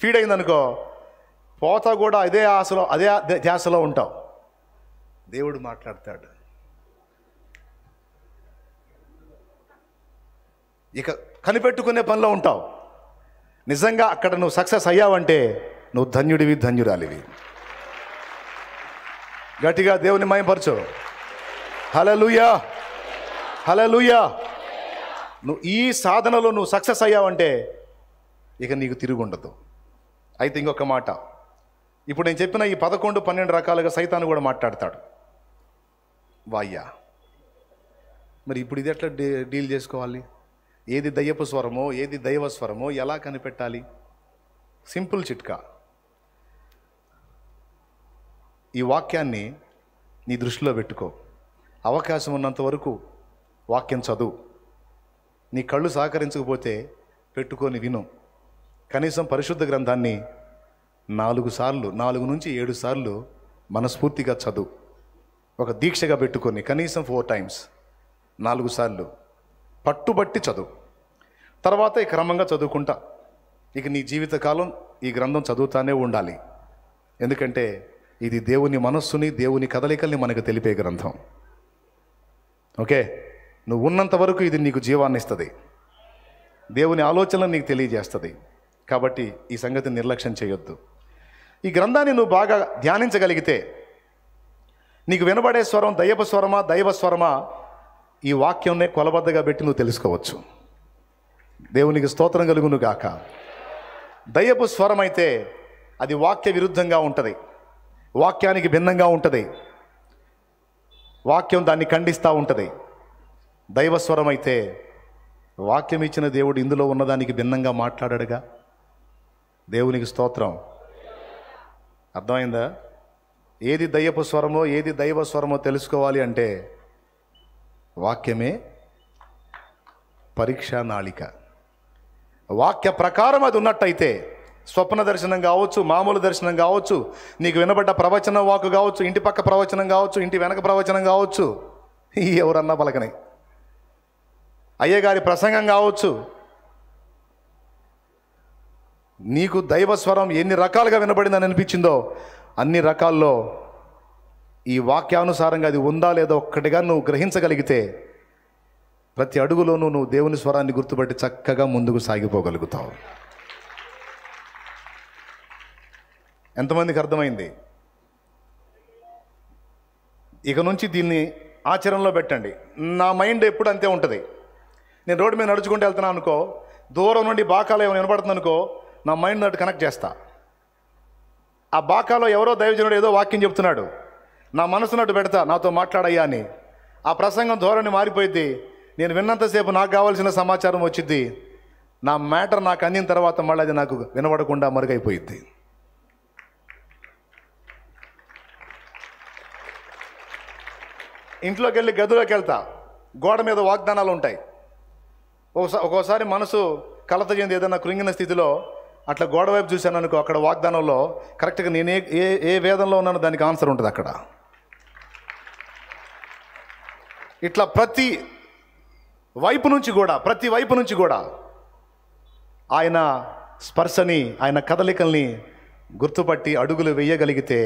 ఫీడ్ అయిందనుకో, పోతా కూడా అదే ధ్యాసలో ఉంటావు. దేవుడు మాట్లాడతాడు. ఇక కనిపెట్టుకునే పనిలో ఉంటావు. నిజంగా అక్కడ నువ్వు సక్సెస్ అయ్యావంటే నువ్వు ధన్యుడివి, ధన్యురాలివి. గట్టిగా దేవుని మహిమపరచు. హల్లెలూయా, హల్లెలూయా. నువ్వు ఈ సాధనలో నువ్వు సక్సెస్ అయ్యావంటే ఇక నీకు తిరుగుండదు. అయితే ఇంకొక మాట, ఇప్పుడు నేను చెప్పిన ఈ 11, 12 రకాలుగా సైతాను కూడా మాట్లాడతాడు. వాయ్యా, మరి ఇప్పుడు ఇది ఎట్లా డీల్ చేసుకోవాలి? ఏది దయ్యపు స్వరమో ఏది దైవ స్వరమో ఎలా కనిపెట్టాలి? సింపుల్ చిట్కా. ఈ వాక్యాన్ని నీ దృష్టిలో పెట్టుకో. అవకాశం ఉన్నంత వరకు వాక్యం చదువు. నీ కళ్ళు సహకరించకపోతే పెట్టుకొని విను. కనీసం పరిశుద్ధ గ్రంథాన్ని 4 నుంచి 7 సార్లు మనస్ఫూర్తిగా చదువు. ఒక దీక్షగా పెట్టుకొని కనీసం 4 times 4 సార్లు పట్టుబట్టి చదువు. తర్వాత ఈ క్రమంగా చదువుకుంటా ఇక నీ జీవితకాలం ఈ గ్రంథం చదువుతానే ఉండాలి. ఎందుకంటే ఇది దేవుని మనస్సుని, దేవుని కదలికల్ని మనకు తెలిపే గ్రంథం. ఓకే, నువ్వు ఉన్నంత వరకు ఇది నీకు జీవాన్ని ఇస్తుంది, దేవుని ఆలోచనలు నీకు తెలియజేస్తుంది. కాబట్టి ఈ సంగతిని నిర్లక్ష్యం చేయొద్దు. ఈ గ్రంథాన్ని నువ్వు బాగా ధ్యానించగలిగితే నీకు వినబడే స్వరం దయ్యపు స్వరమా, దైవ స్వరమా, ఈ వాక్యంనే కొలబద్దగా పెట్టి నువ్వు తెలుసుకోవచ్చు. దేవునికి స్తోత్రం కలుగును గాక. దయ్యపు స్వరం అయితే అది వాక్య విరుద్ధంగా ఉంటుంది, వాక్యానికి భిన్నంగా ఉంటుంది, వాక్యం దాన్ని ఖండిస్తూ ఉంటుంది. దైవస్వరం అయితే వాక్యం ఇచ్చిన దేవుడు ఇందులో ఉన్నదానికి భిన్నంగా మాట్లాడాడుగా. దేవునికి స్తోత్రం. అర్థమైందా? ఏది దయ్యపు స్వరమో ఏది దైవ స్వరమో తెలుసుకోవాలి అంటే వాక్యమే పరీక్షా నాళిక. వాక్య ప్రకారం అది ఉన్నట్టయితే స్వప్న దర్శనం కావచ్చు, మామూలు దర్శనం కావచ్చు, నీకు వినబడ్డ ప్రవచనం వాకు కావచ్చు, ఇంటి పక్క ప్రవచనం కావచ్చు, ఇంటి వెనక ప్రవచనం కావచ్చు, ఎవరన్నా పలకని అయ్యగారి ప్రసంగం కావచ్చు, నీకు దైవస్వరం ఎన్ని రకాలుగా వినబడిందని అనిపించిందో అన్ని రకాల్లో ఈ వాక్యానుసారంగా అది ఉందా లేదా ఒక్కటిగా నువ్వు గ్రహించగలిగితే ప్రతి అడుగులోనూ నువ్వు దేవుని స్వరాన్ని గుర్తుపట్టి చక్కగా ముందుకు సాగిపోగలుగుతావు. ఎంతమందికి అర్థమైంది? ఇక నుంచి దీన్ని ఆచరణలో పెట్టండి. నా మైండ్ ఎప్పుడు అంతే ఉంటుంది. నేను రోడ్డు మీద నడుచుకుంటూ వెళ్తున్నాను అనుకో, దూరం నుండి బాకాలో ఏమైనా వినపడుతుంది అనుకో, నా మైండ్ నటు కనెక్ట్ చేస్తా. ఆ బాకాలో ఎవరో దైవజనుడు ఏదో వాక్యం చెప్తున్నాడు, నా మనసు నటు పెడతా, నాతో మాట్లాడయ్యా అని. ఆ ప్రసంగం ధోరణి మారిపోయింది. నేను విన్నంతసేపు నాకు కావాల్సిన సమాచారం వచ్చింది, నా మ్యాటర్ నాకు అందిన తర్వాత మళ్ళీ అది నాకు వినబడకుండా మరుగైపోయింది. ఇంట్లోకి వెళ్ళి గదిలోకి వెళ్తా, గోడ మీద వాగ్దానాలు ఉంటాయి. ఒక్కోసారి మనసు కలత చెంది ఏదైనా కృంగిన స్థితిలో అట్లా గోడ వైపు చూశాను అనుకో, అక్కడ వాగ్దానంలో కరెక్ట్గా నేను ఏ వేదంలో ఉన్నానో దానికి ఆన్సర్ ఉంటుంది అక్కడ. ఇట్లా ప్రతి వైపు నుంచి కూడా ఆయన స్పర్శని, ఆయన కదలికల్ని గుర్తుపట్టి అడుగులు వేయగలిగితే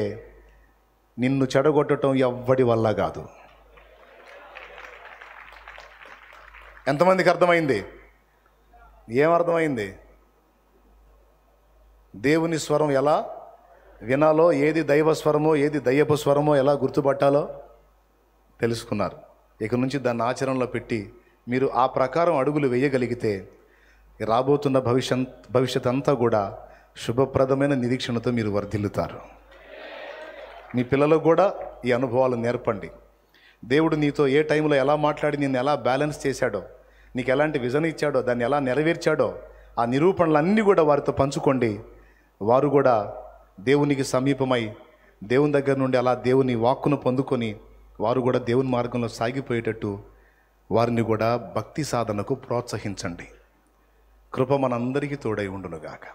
నిన్ను చెడగొట్టడం ఎవ్వడి వల్ల కాదు. ఎంతమందికి అర్థమైంది? ఏమర్థమైంది? దేవుని స్వరం ఎలా వినాలో, ఏది దైవ స్వరమో ఏది దయ్యపు స్వరమో ఎలా గుర్తుపట్టాలో తెలుసుకున్నారు. ఇక నుంచి దాన్ని ఆచరణలో పెట్టి మీరు ఆ ప్రకారం అడుగులు వేయగలిగితే రాబోతున్న భవిష్యత్ అంతా కూడా శుభప్రదమైన నిరీక్షణతో మీరు వర్ధిల్లుతారు. మీ పిల్లలకు కూడా ఈ అనుభవాలు నేర్పండి. దేవుడు నీతో ఏ టైంలో ఎలా మాట్లాడి నిన్ను ఎలా బ్యాలెన్స్ చేశాడో, నీకు ఎలాంటి విజన్ ఇచ్చాడో, దాన్ని ఎలా నెరవేర్చాడో ఆ నిరూపణలన్నీ కూడా వారితో పంచుకోండి. వారు కూడా దేవునికి సమీపమై దేవుని దగ్గర నుండి అలా దేవుని వాక్కును పొందుకొని వారు కూడా దేవుని మార్గంలో సాగిపోయేటట్టు వారిని కూడా భక్తి సాధనకు ప్రోత్సహించండి. కృప మనందరికీ తోడై ఉండునుగాక.